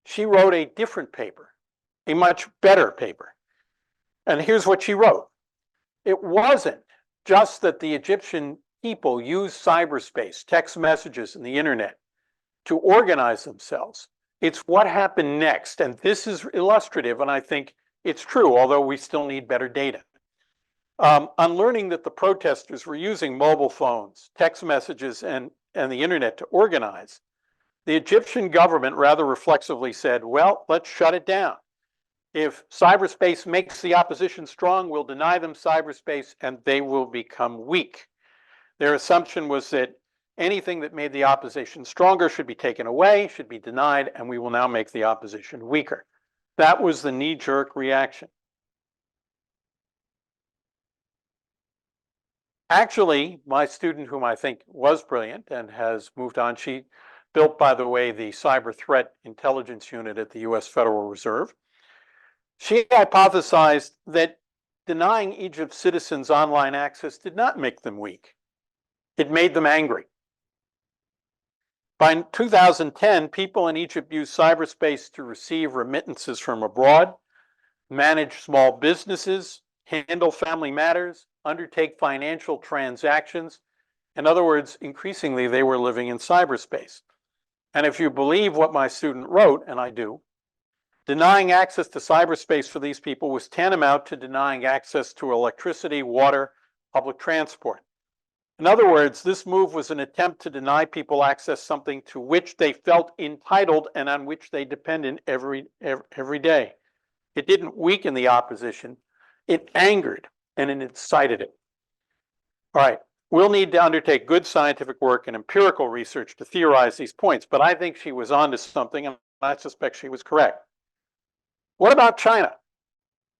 she wrote a different paper, a much better paper. And here's what she wrote. It wasn't just that the Egyptian people used cyberspace, text messages, and the internet to organize themselves. It's what happened next. And this is illustrative, and I think it's true, although we still need better data. On learning that the protesters were using mobile phones, text messages, and the internet to organize, the Egyptian government rather reflexively said, well, let's shut it down. If cyberspace makes the opposition strong, we'll deny them cyberspace and they will become weak. Their assumption was that anything that made the opposition stronger should be taken away, should be denied, and we will now make the opposition weaker. That was the knee-jerk reaction. Actually, my student, whom I think was brilliant and has moved on, she built, by the way, the Cyber Threat Intelligence Unit at the US Federal Reserve. She hypothesized that denying Egypt's citizens online access did not make them weak. It made them angry. By 2010, people in Egypt used cyberspace to receive remittances from abroad, manage small businesses, handle family matters, undertake financial transactions. In other words, increasingly, they were living in cyberspace. And if you believe what my student wrote, and I do, denying access to cyberspace for these people was tantamount to denying access to electricity, water, public transport. In other words, this move was an attempt to deny people access something to which they felt entitled and on which they depended every day. It didn't weaken the opposition, it angered and it incited it. All right, we'll need to undertake good scientific work and empirical research to theorize these points, but I think she was onto something and I suspect she was correct. What about China?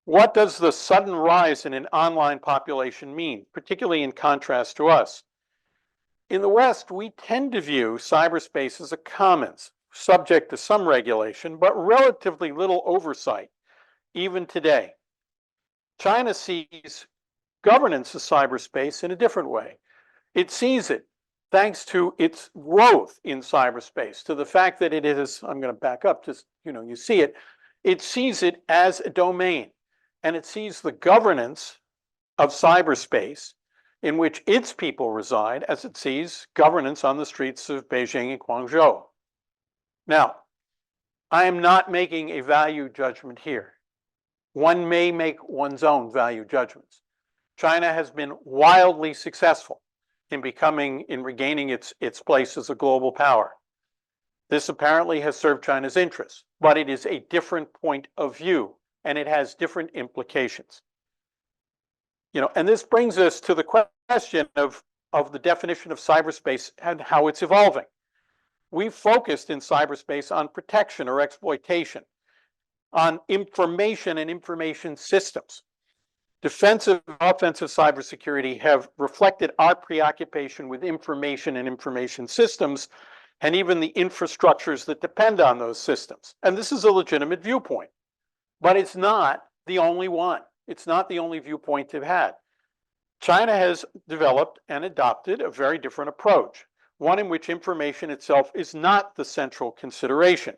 What does the sudden rise in an online population mean, particularly in contrast to us? In the West, we tend to view cyberspace as a commons, subject to some regulation, but relatively little oversight, even today. China sees governance of cyberspace in a different way. It sees it, thanks to its growth in cyberspace, to the fact that it is, I'm going to back up, just, you see it, it sees it as a domain, and it sees the governance of cyberspace in which its people reside as it sees governance on the streets of Beijing and Guangzhou. Now, I am not making a value judgment here. One may make one's own value judgments. China has been wildly successful in regaining its place as a global power. This apparently has served China's interests, but it is a different point of view and it has different implications. And this brings us to the question of the definition of cyberspace and how it's evolving. We've focused in cyberspace on protection or exploitation, on information and information systems. Defensive and offensive cybersecurity have reflected our preoccupation with information and information systems, and even the infrastructures that depend on those systems. And this is a legitimate viewpoint, but it's not the only one. It's not the only viewpoint they've had. China has developed and adopted a very different approach, one in which information itself is not the central consideration.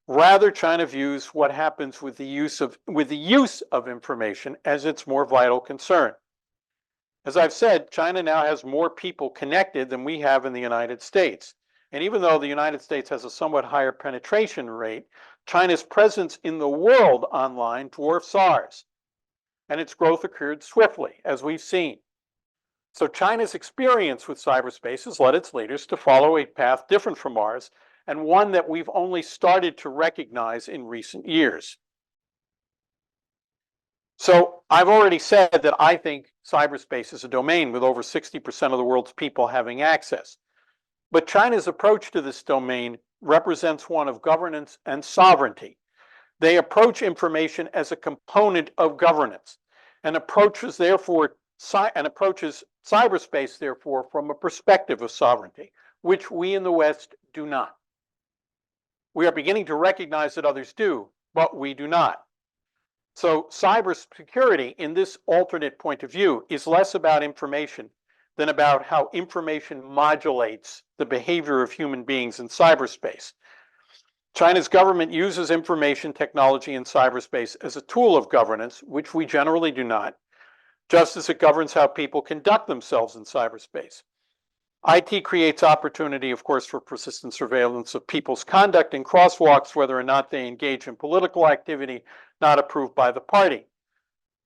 Rather, China views what happens with the use of information as its more vital concern. As I've said, China now has more people connected than we have in the United States. And even though the United States has a somewhat higher penetration rate, China's presence in the world online dwarfs ours. And its growth occurred swiftly, as we've seen. So China's experience with cyberspace has led its leaders to follow a path different from ours, and one that we've only started to recognize in recent years. So I've already said that I think cyberspace is a domain with over 60% of the world's people having access. But China's approach to this domain represents one of governance and sovereignty. They approach information as a component of governance and approaches cyberspace, therefore, from a perspective of sovereignty, which we in the West do not. We are beginning to recognize that others do, but we do not. So cybersecurity, in this alternate point of view, is less about information than about how information modulates the behavior of human beings in cyberspace. China's government uses information technology in cyberspace as a tool of governance, which we generally do not, just as it governs how people conduct themselves in cyberspace. IT creates opportunity, of course, for persistent surveillance of people's conduct in crosswalks, whether or not they engage in political activity not approved by the party.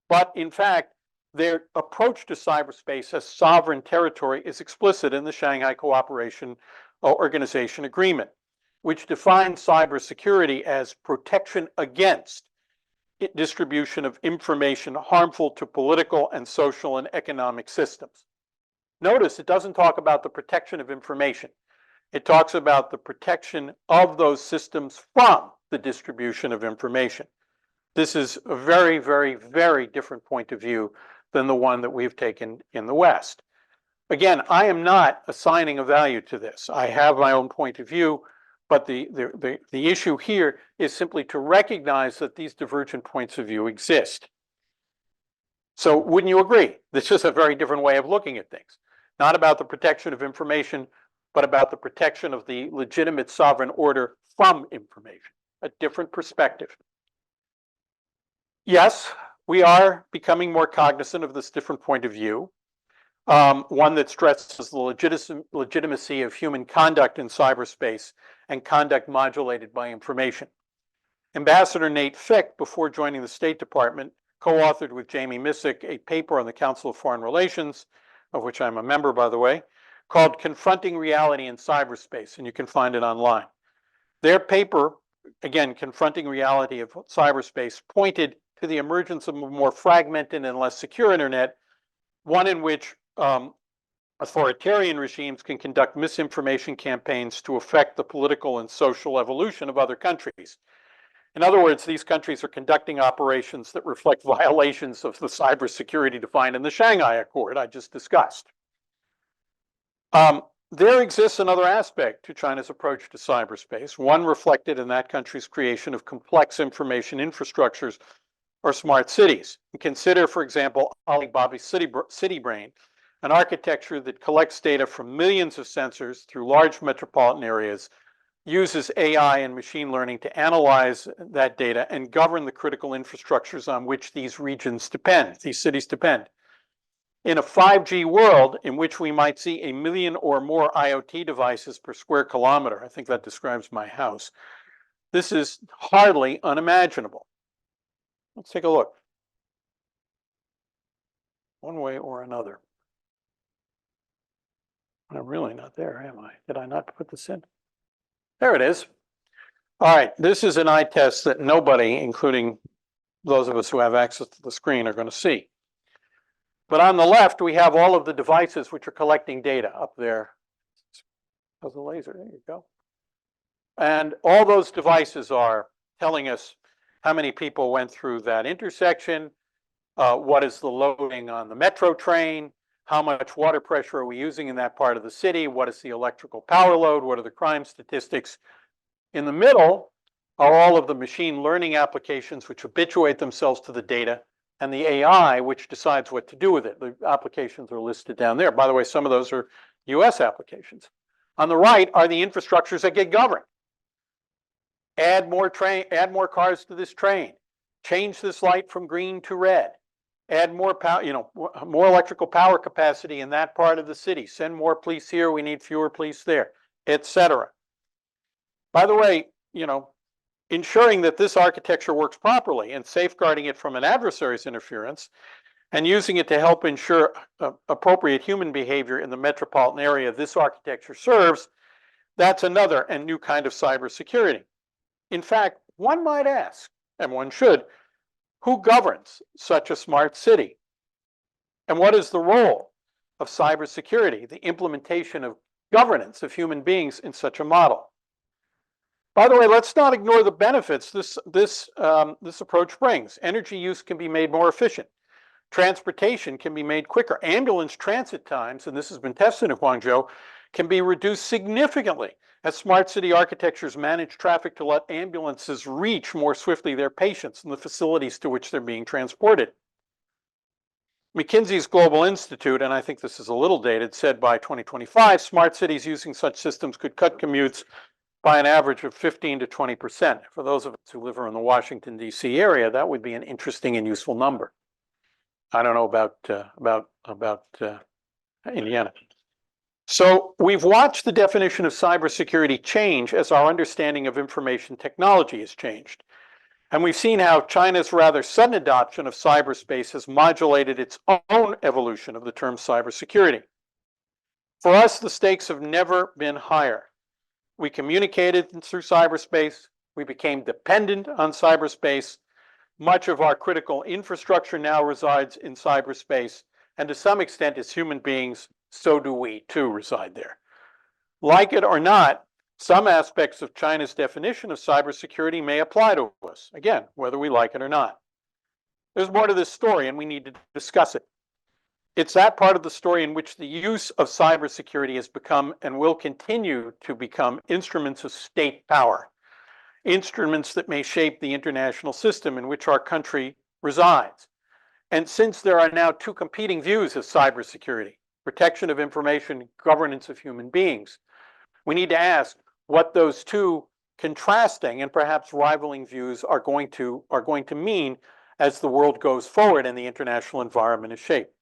But in fact, their approach to cyberspace as sovereign territory is explicit in the Shanghai Cooperation Organization Agreement, which defines cybersecurity as protection against distribution of information harmful to political and social and economic systems. Notice it doesn't talk about the protection of information. It talks about the protection of those systems from the distribution of information. This is a very, very, very different point of view than the one that we've taken in the West. Again, I am not assigning a value to this. I have my own point of view, but the issue here is simply to recognize that these divergent points of view exist. So wouldn't you agree? This is a very different way of looking at things. Not about the protection of information, but about the protection of the legitimate sovereign order from information. A different perspective. Yes, we are becoming more cognizant of this different point of view. One that stresses the legitimacy of human conduct in cyberspace and conduct modulated by information. Ambassador Nate Fick, before joining the State Department, co-authored with Jamie Missick a paper on the Council of Foreign Relations, of which I'm a member, by the way, called Confronting Reality in Cyberspace, and you can find it online. Their paper, again, Confronting Reality of Cyberspace, pointed to the emergence of a more fragmented and less secure internet, one in which authoritarian regimes can conduct misinformation campaigns to affect the political and social evolution of other countries. In other words, these countries are conducting operations that reflect violations of the cybersecurity defined in the Shanghai Accord I just discussed. There exists another aspect to China's approach to cyberspace, one reflected in that country's creation of complex information infrastructures or smart cities. Consider, for example, Alibaba's City Brain, an architecture that collects data from millions of sensors through large metropolitan areas, uses AI and machine learning to analyze that data and govern the critical infrastructures on which these regions depend, these cities depend. In a 5G world in which we might see 1 million or more IoT devices per square kilometer, I think that describes my house, this is hardly unimaginable. Let's take a look. One way or another. I'm really not there, am I? Did I not put this in? There it is. All right, this is an eye test that nobody, including those of us who have access to the screen, are going to see. But on the left, we have all of the devices which are collecting data up there. How's the laser? There you go. And all those devices are telling us how many people went through that intersection, what is the loading on the metro train, how much water pressure are we using in that part of the city, what is the electrical power load, what are the crime statistics. In the middle are all of the machine learning applications which habituate themselves to the data, and the AI which decides what to do with it. The applications are listed down there. By the way, some of those are US applications. On the right are the infrastructures that get governed. Add more cars to this train. Change this light from green to red. Add more power, more electrical power capacity in that part of the city. Send more police here, we need fewer police there, etc. By the way, ensuring that this architecture works properly and safeguarding it from an adversary's interference and using it to help ensure appropriate human behavior in the metropolitan area this architecture serves, that's another and new kind of cybersecurity. In fact, one might ask, and one should, who governs such a smart city? And what is the role of cybersecurity, the implementation of governance of human beings in such a model? By the way, let's not ignore the benefits this approach brings. Energy use can be made more efficient. Transportation can be made quicker. Ambulance transit times, and this has been tested in Guangzhou, can be reduced significantly as smart city architectures manage traffic to let ambulances reach more swiftly their patients and the facilities to which they're being transported. McKinsey's Global Institute, and I think this is a little dated, said by 2025, smart cities using such systems could cut commutes by an average of 15 to 20%. For those of us who live in the Washington, D.C. area, that would be an interesting and useful number. I don't know about Indiana. So we've watched the definition of cybersecurity change as our understanding of information technology has changed. And we've seen how China's rather sudden adoption of cyberspace has modulated its own evolution of the term cybersecurity. For us, the stakes have never been higher. We communicated through cyberspace. We became dependent on cyberspace. Much of our critical infrastructure now resides in cyberspace. And to some extent, as human beings, so do we too reside there. Like it or not, some aspects of China's definition of cybersecurity may apply to us, again, whether we like it or not. There's more to this story, and we need to discuss it. It's that part of the story in which the use of cybersecurity has become and will continue to become instruments of state power, instruments that may shape the international system in which our country resides. And since there are now two competing views of cybersecurity, protection of information, governance of human beings, we need to ask what those two contrasting and perhaps rivaling views are going to mean as the world goes forward and the international environment is shaped.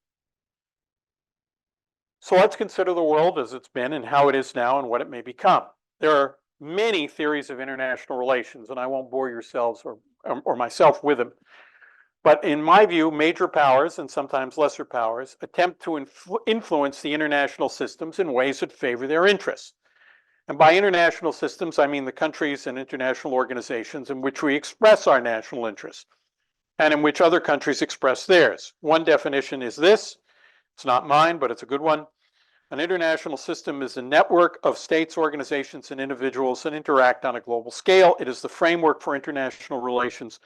So let's consider the world as it's been and how it is now and what it may become. There are many theories of international relations, and I won't bore yourselves or myself with them. But in my view, major powers and sometimes lesser powers attempt to influence the international systems in ways that favor their interests. And by international systems, I mean the countries and international organizations in which we express our national interests and in which other countries express theirs. One definition is this. It's not mine, but it's a good one. An international system is a network of states, organizations, and individuals that interact on a global scale. It is the framework for international relations,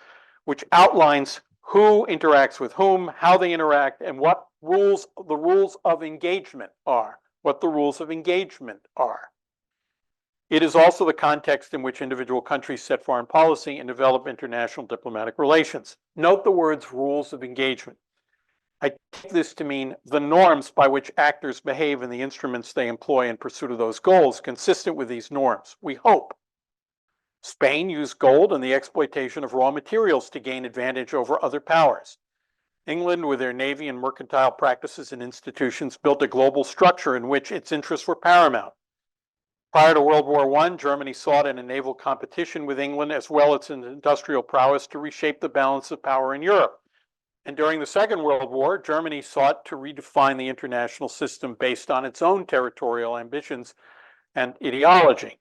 which outlines who interacts with whom, how they interact, and what the rules of engagement are. It is also the context in which individual countries set foreign policy and develop international diplomatic relations. Note the words rules of engagement. I take this to mean the norms by which actors behave and the instruments they employ in pursuit of those goals consistent with these norms, we hope. Spain used gold and the exploitation of raw materials to gain advantage over other powers. England, with their navy and mercantile practices and institutions, built a global structure in which its interests were paramount. Prior to World War I, Germany sought in a naval competition with England as well as in industrial prowess to reshape the balance of power in Europe. And during the Second World War, Germany sought to redefine the international system based on its own territorial ambitions and ideology.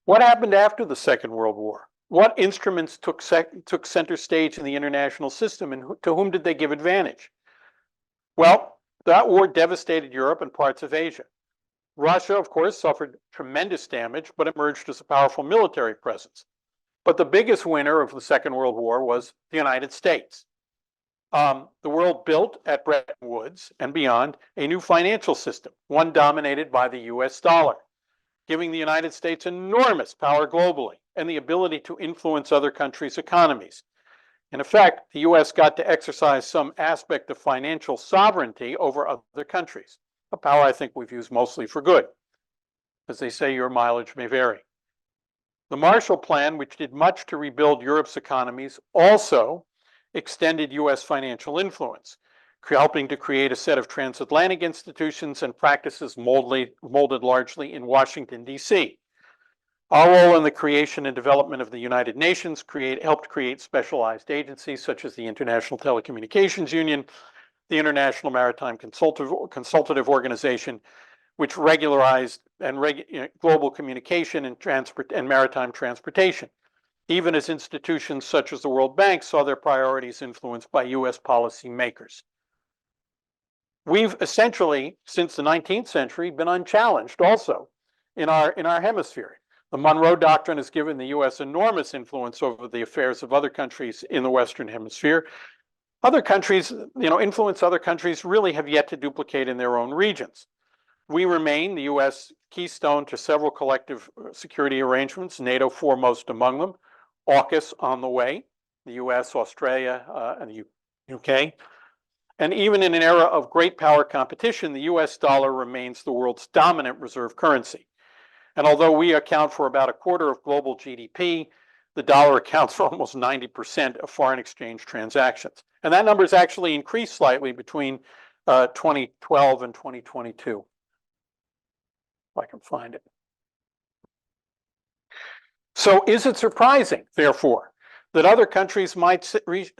What happened after the Second World War? What instruments took center stage in the international system, and to whom did they give advantage? Well, that war devastated Europe and parts of Asia. Russia, of course, suffered tremendous damage, but emerged as a powerful military presence. But the biggest winner of the Second World War was the United States. The world built at Bretton Woods and beyond a new financial system, one dominated by the US dollar, giving the United States enormous power globally and the ability to influence other countries' economies. In effect, the US got to exercise some aspect of financial sovereignty over other countries, a power I think we've used mostly for good. As they say, your mileage may vary. The Marshall Plan, which did much to rebuild Europe's economies, also extended US financial influence, helping to create a set of transatlantic institutions and practices molded largely in Washington, D.C. Our role in the creation and development of the United Nations helped create specialized agencies such as the International Telecommunications Union, the International Maritime Consultative Organization, which regularized global communication and maritime transportation, even as institutions such as the World Bank saw their priorities influenced by US policymakers. We've essentially, since the 19th century, been unchallenged also in our hemisphere. The Monroe Doctrine has given the US enormous influence over the affairs of other countries in the Western Hemisphere. Other countries, influence other countries really have yet to duplicate in their own regions. We remain the US keystone to several collective security arrangements, NATO foremost among them, AUKUS on the way, the US, Australia, and the UK. And even in an era of great power competition, the US dollar remains the world's dominant reserve currency. And although we account for about a quarter of global GDP, the dollar accounts for almost 90% of foreign exchange transactions. And that number has actually increased slightly between 2012 and 2022. If I can find it. So is it surprising, therefore, that other countries might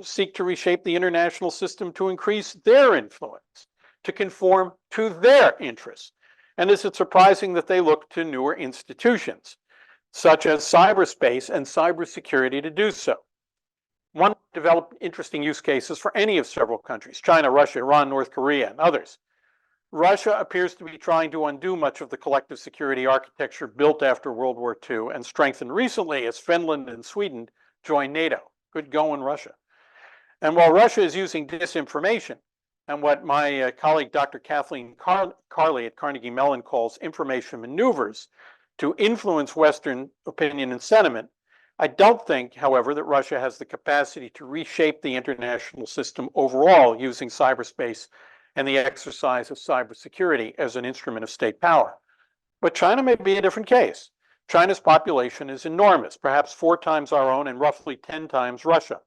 seek to reshape the international system to increase their influence, to conform to their interests? And is it surprising that they look to newer institutions, such as cyberspace and cybersecurity, to do so? One developed interesting use cases for any of several countries: China, Russia, Iran, North Korea, and others. Russia appears to be trying to undo much of the collective security architecture built after World War II and strengthened recently as Finland and Sweden joined NATO. Good going, Russia. And while Russia is using disinformation and what my colleague Dr. Kathleen Carley at Carnegie Mellon calls information maneuvers to influence Western opinion and sentiment, I don't think, however, that Russia has the capacity to reshape the international system overall using cyberspace and the exercise of cybersecurity as an instrument of state power. But China may be a different case. China's population is enormous, perhaps 4 times our own and roughly 10 times Russia.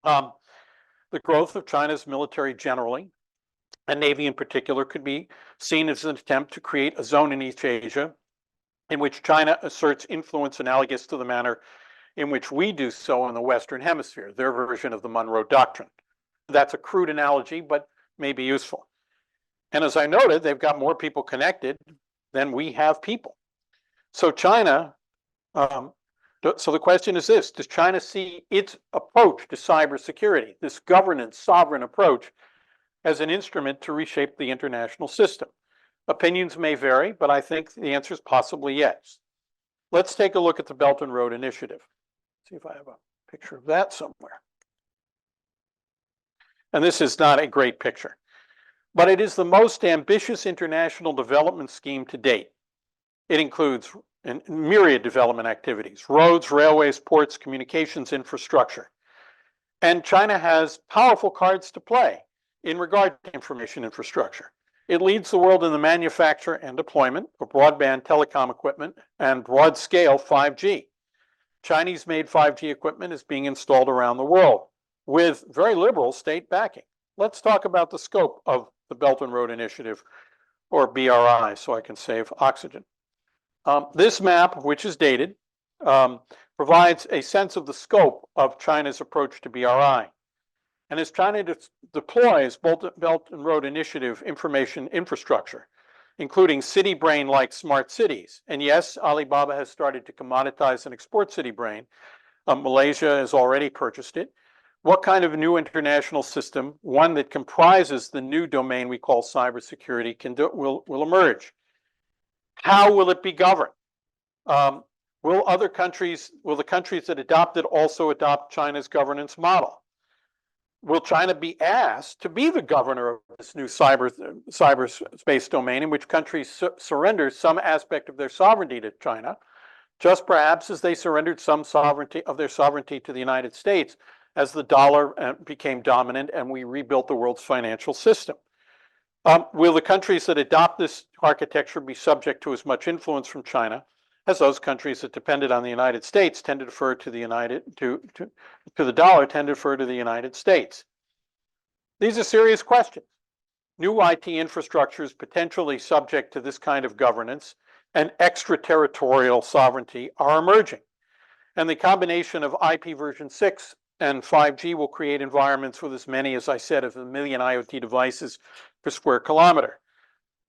The growth of China's military generally, and Navy in particular, could be seen as an attempt to create a zone in East Asia in which China asserts influence analogous to the manner in which we do so in the Western Hemisphere, their version of the Monroe Doctrine. That's a crude analogy, but may be useful. And as I noted, they've got more people connected than we have people. So China, so the question is this: does China see its approach to cybersecurity, this governance, sovereign approach, as an instrument to reshape the international system? Opinions may vary, but I think the answer is possibly yes. Let's take a look at the Belt and Road Initiative. See if I have a picture of that somewhere. And this is not a great picture, but it is the most ambitious international development scheme to date. It includes myriad development activities: roads, railways, ports, communications infrastructure. And China has powerful cards to play in regard to information infrastructure. It leads the world in the manufacture and deployment of broadband telecom equipment and broad-scale 5G. Chinese-made 5G equipment is being installed around the world with very liberal state backing. Let's talk about the scope of the Belt and Road Initiative, or BRI, so I can save oxygen. This map, which is dated, provides a sense of the scope of China's approach to BRI. And as China deploys Belt and Road Initiative information infrastructure, including city brain-like smart cities, and yes, Alibaba has started to commoditize and export city brain. Malaysia has already purchased it. What kind of new international system, one that comprises the new domain we call cybersecurity, will emerge? How will it be governed? Will the countries that adopt it also adopt China's governance model? Will China be asked to be the governor of this new cyberspace domain in which countries surrender some aspect of their sovereignty to China, just perhaps as they surrendered some of their sovereignty to the United States as the dollar became dominant and we rebuilt the world's financial system? Will the countries that adopt this architecture be subject to as much influence from China as those countries that depended on the United States tend to defer to the the dollar, tend to defer to the United States? These are serious questions. New IT infrastructures potentially subject to this kind of governance and extraterritorial sovereignty are emerging. And the combination of IP version 6 and 5G will create environments with as many, as I said, of 1 million IoT devices per square kilometer.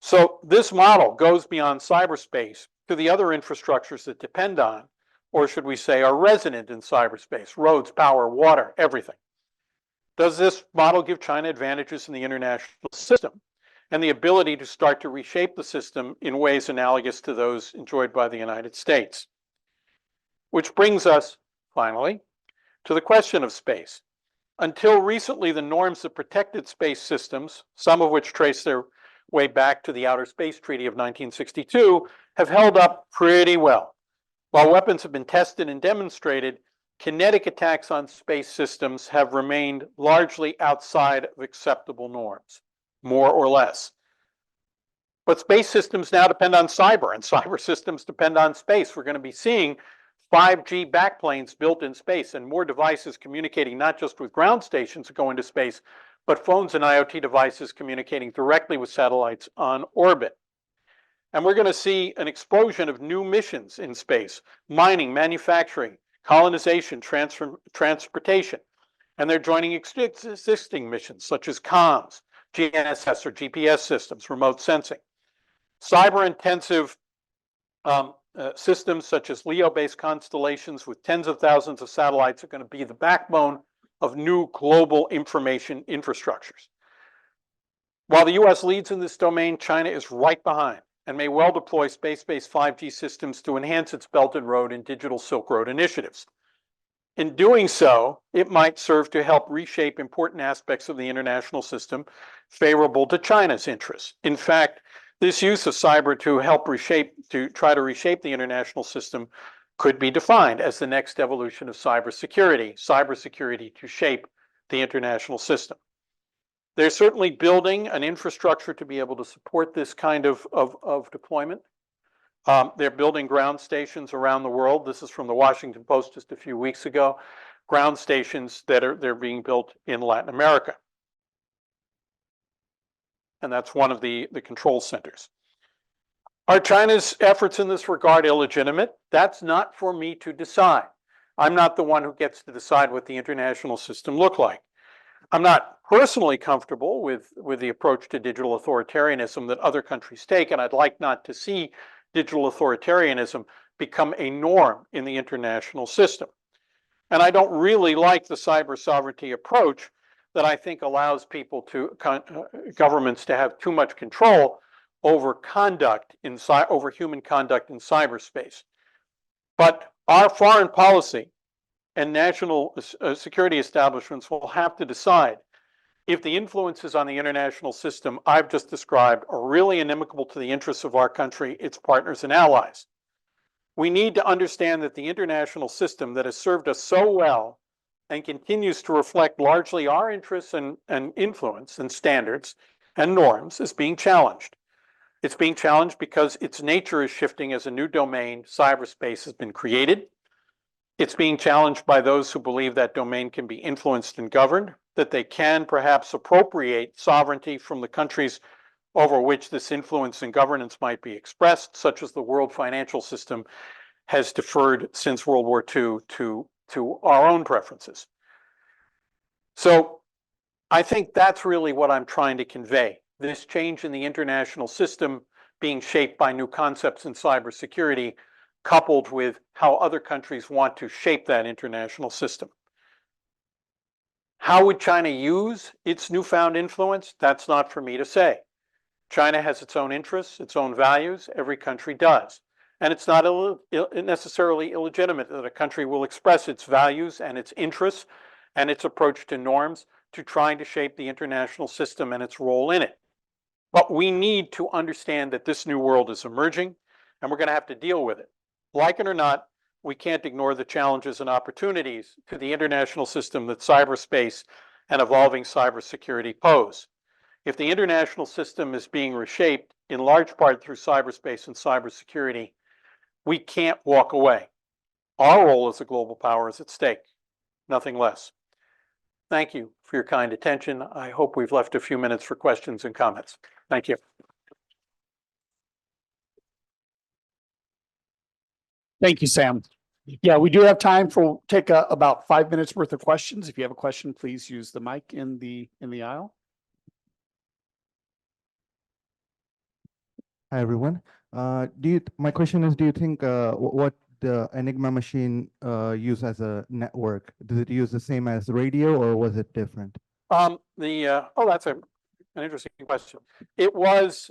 So this model goes beyond cyberspace to the other infrastructures that depend on, or should we say are resident in cyberspace: roads, power, water, everything. Does this model give China advantages in the international system and the ability to start to reshape the system in ways analogous to those enjoyed by the United States? Which brings us, finally, to the question of space. Until recently, the norms that protected space systems, some of which trace their way back to the Outer Space Treaty of 1962, have held up pretty well. While weapons have been tested and demonstrated, kinetic attacks on space systems have remained largely outside of acceptable norms, more or less. But space systems now depend on cyber, and cyber systems depend on space. We're going to be seeing 5G backplanes built in space and more devices communicating not just with ground stations that go into space, but phones and IoT devices communicating directly with satellites on orbit. And we're going to see an explosion of new missions in space: mining, manufacturing, colonization, transportation. And they're joining existing missions such as comms, GNSS or GPS systems, remote sensing. Cyber-intensive systems such as LEO-based constellations with tens of thousands of satellites are going to be the backbone of new global information infrastructures. While the US leads in this domain, China is right behind and may well deploy space-based 5G systems to enhance its Belt and Road and Digital Silk Road initiatives. In doing so, it might serve to help reshape important aspects of the international system favorable to China's interests. In fact, this use of cyber to try to reshape the international system could be defined as the next evolution of cybersecurity to shape the international system. They're certainly building an infrastructure to be able to support this kind of deployment. They're building ground stations around the world. This is from the Washington Post just a few weeks ago. Ground stations they're being built in Latin America. And that's one of the control centers. Are China's efforts in this regard illegitimate? That's not for me to decide. I'm not the one who gets to decide what the international system looks like. I'm not personally comfortable with the approach to digital authoritarianism that other countries take, and I'd like not to see digital authoritarianism become a norm in the international system. And I don't really like the cyber sovereignty approach that I think allows people governments to have too much control over human conduct in cyberspace. But our foreign policy and national security establishments will have to decide if the influences on the international system I've just described are really inimical to the interests of our country, its partners, and allies. We need to understand that the international system that has served us so well and continues to reflect largely our interests and influence and standards and norms is being challenged. It's being challenged because its nature is shifting as a new domain, cyberspace, has been created. It's being challenged by those who believe that domain can be influenced and governed, that they can perhaps appropriate sovereignty from the countries over which this influence and governance might be expressed, such as the world financial system has deferred since World War II to our own preferences. So I think that's really what I'm trying to convey. This change in the international system being shaped by new concepts in cybersecurity, coupled with how other countries want to shape that international system. How would China use its newfound influence? That's not for me to say. China has its own interests, its own values. Every country does. And it's not necessarily illegitimate that a country will express its values and its interests and its approach to norms to trying to shape the international system and its role in it. But we need to understand that this new world is emerging, and we're going to have to deal with it. Like it or not, we can't ignore the challenges and opportunities to the international system that cyberspace and evolving cybersecurity pose. If the international system is being reshaped in large part through cyberspace and cybersecurity, we can't walk away. Our role as a global power is at stake, nothing less. Thank you for your kind attention. I hope we've left a few minutes for questions and comments. Thank you. Thank you, Sam. Yeah, we do have time for take about 5 minutes worth of questions. If you have a question, please use the mic in the aisle. Hi, everyone. My question is, do you think what the Enigma machine use as a network, does it use the same as radio or was it different? That's an interesting question. It was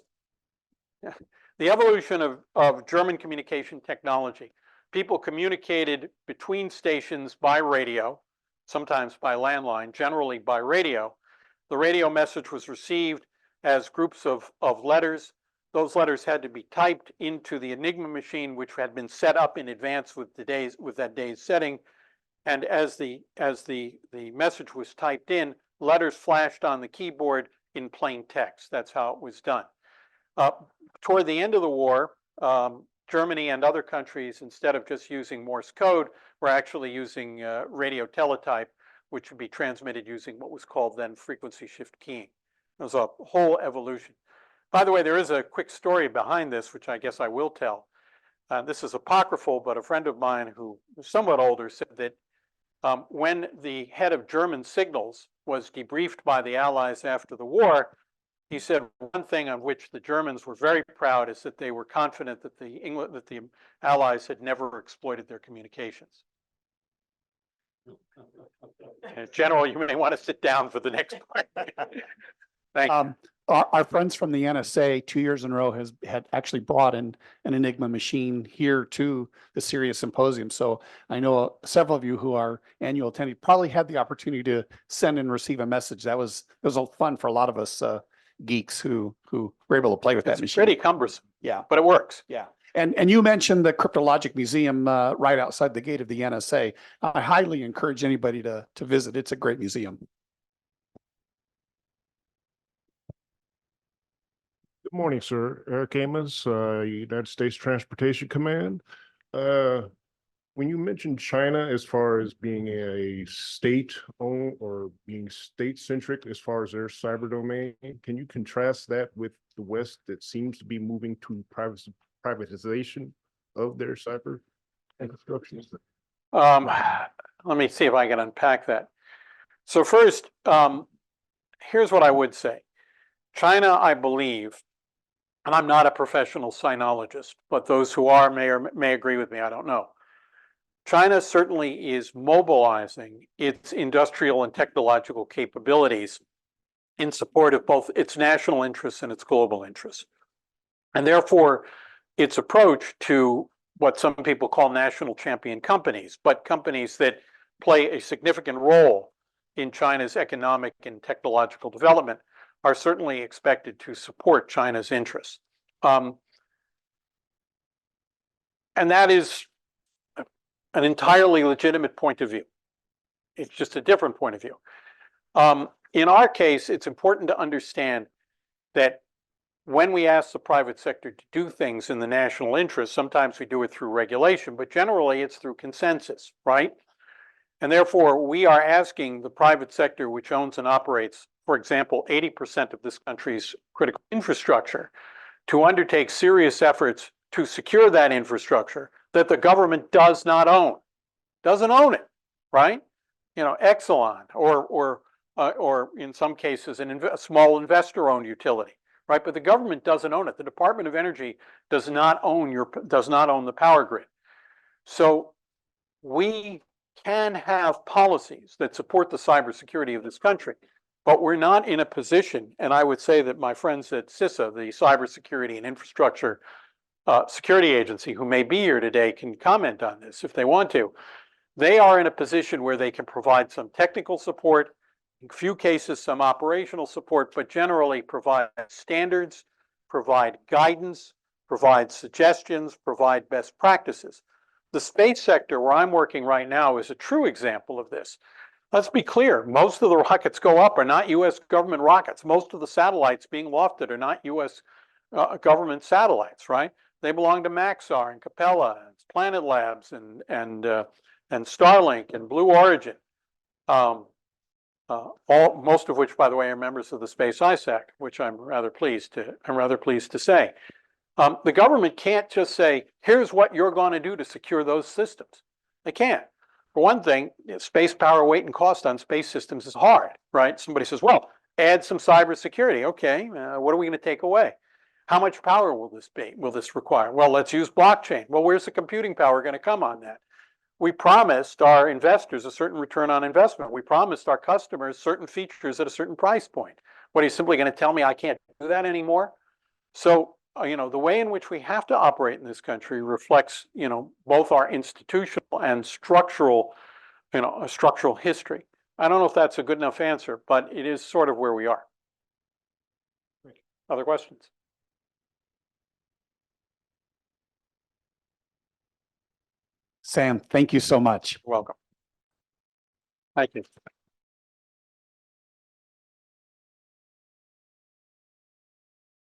the evolution of German communication technology. People communicated between stations by radio, sometimes by landline, generally by radio. The radio message was received as groups of letters. Those letters had to be typed into the Enigma machine, which had been set up in advance with that day's setting. And as the message was typed in, letters flashed on the keyboard in plain text. That's how it was done. Toward the end of the war, Germany and other countries, instead of just using Morse code, were actually using radio teletype, which would be transmitted using what was called then frequency shift keying. It was a whole evolution. By the way, there is a quick story behind this, which I guess I will tell. This is apocryphal, but a friend of mine who is somewhat older said that when the head of German signals was debriefed by the Allies after the war, he said one thing on which the Germans were very proud is that they were confident that the Allies had never exploited their communications. General, you may want to sit down for the next part. Thank you. Our friends from the NSA 2 years in a row had actually brought in an Enigma machine here to the CERIAS Symposium. So I know several of you who are annual attendees probably had the opportunity to send and receive a message. It was fun for a lot of us geeks who were able to play with that It's machine. pretty cumbersome, Yeah, but it works. yeah. And you mentioned the Cryptologic Museum right outside the gate of the NSA. I highly encourage anybody to visit. It's a great museum. Good morning, sir. Eric Amos, United States Transportation Command. When you mentioned China as far as being a state-owned or being state-centric as far as their cyber domain, can you contrast that with the West that seems to be moving to privatization of their cyber infrastructure? Let me see if I can unpack that. So first, here's what I would say. China, I believe, and I'm not a professional sinologist, but those who are may agree with me, I don't know. China certainly is mobilizing its industrial and technological capabilities in support of both its national interests and its global interests. And therefore, its approach to what some people call national champion companies, but companies that play a significant role in China's economic and technological development, are certainly expected to support China's interests. And that is an entirely legitimate point of view. It's just a different point of view. In our case, it's important to understand that when we ask the private sector to do things in the national interest, sometimes we do it through regulation, but generally it's through consensus, right? And therefore, we are asking the private sector, which owns and operates, for example, 80% of this country's critical infrastructure, to undertake serious efforts to secure that infrastructure that the government does not own, doesn't own it, right? You know, Exelon or in some cases a small investor-owned utility, right? But the government doesn't own it. The Department of Energy does not own the power grid. So we can have policies that support the cybersecurity of this country, but we're not in a position, and I would say that my friends at CISA, the Cybersecurity and Infrastructure Security Agency, who may be here today, can comment on this if they want to. They are in a position where they can provide some technical support, in a few cases some operational support, but generally provide standards, provide guidance, provide suggestions, provide best practices. The space sector where I'm working right now is a true example of this. Let's be clear, most of the rockets go up are not US government rockets. Most of the satellites being lofted are not US government satellites, right? They belong to Maxar and Capella and Planet Labs and Starlink and Blue Origin. Most of which, by the way, are members of the Space ISAC, which I'm rather pleased to say. The government can't just say, here's what you're going to do to secure those systems. They can't. For one thing, space power, weight, and cost on space systems is hard, right? Somebody says, well, add some cybersecurity. Okay, what are we going to take away? How much power will this require? Well, let's use blockchain. Well, where's the computing power going to come on that? We promised our investors a certain return on investment. We promised our customers certain features at a certain price point. What, are you simply going to tell me I can't do that anymore? So, you know, the way in which we have to operate in this country reflects, you know, both our institutional and structural, you know, a structural history. I don't know if that's a good enough answer, but it is sort of where we are. Other questions? Sam, thank you so much. Welcome. Thank you.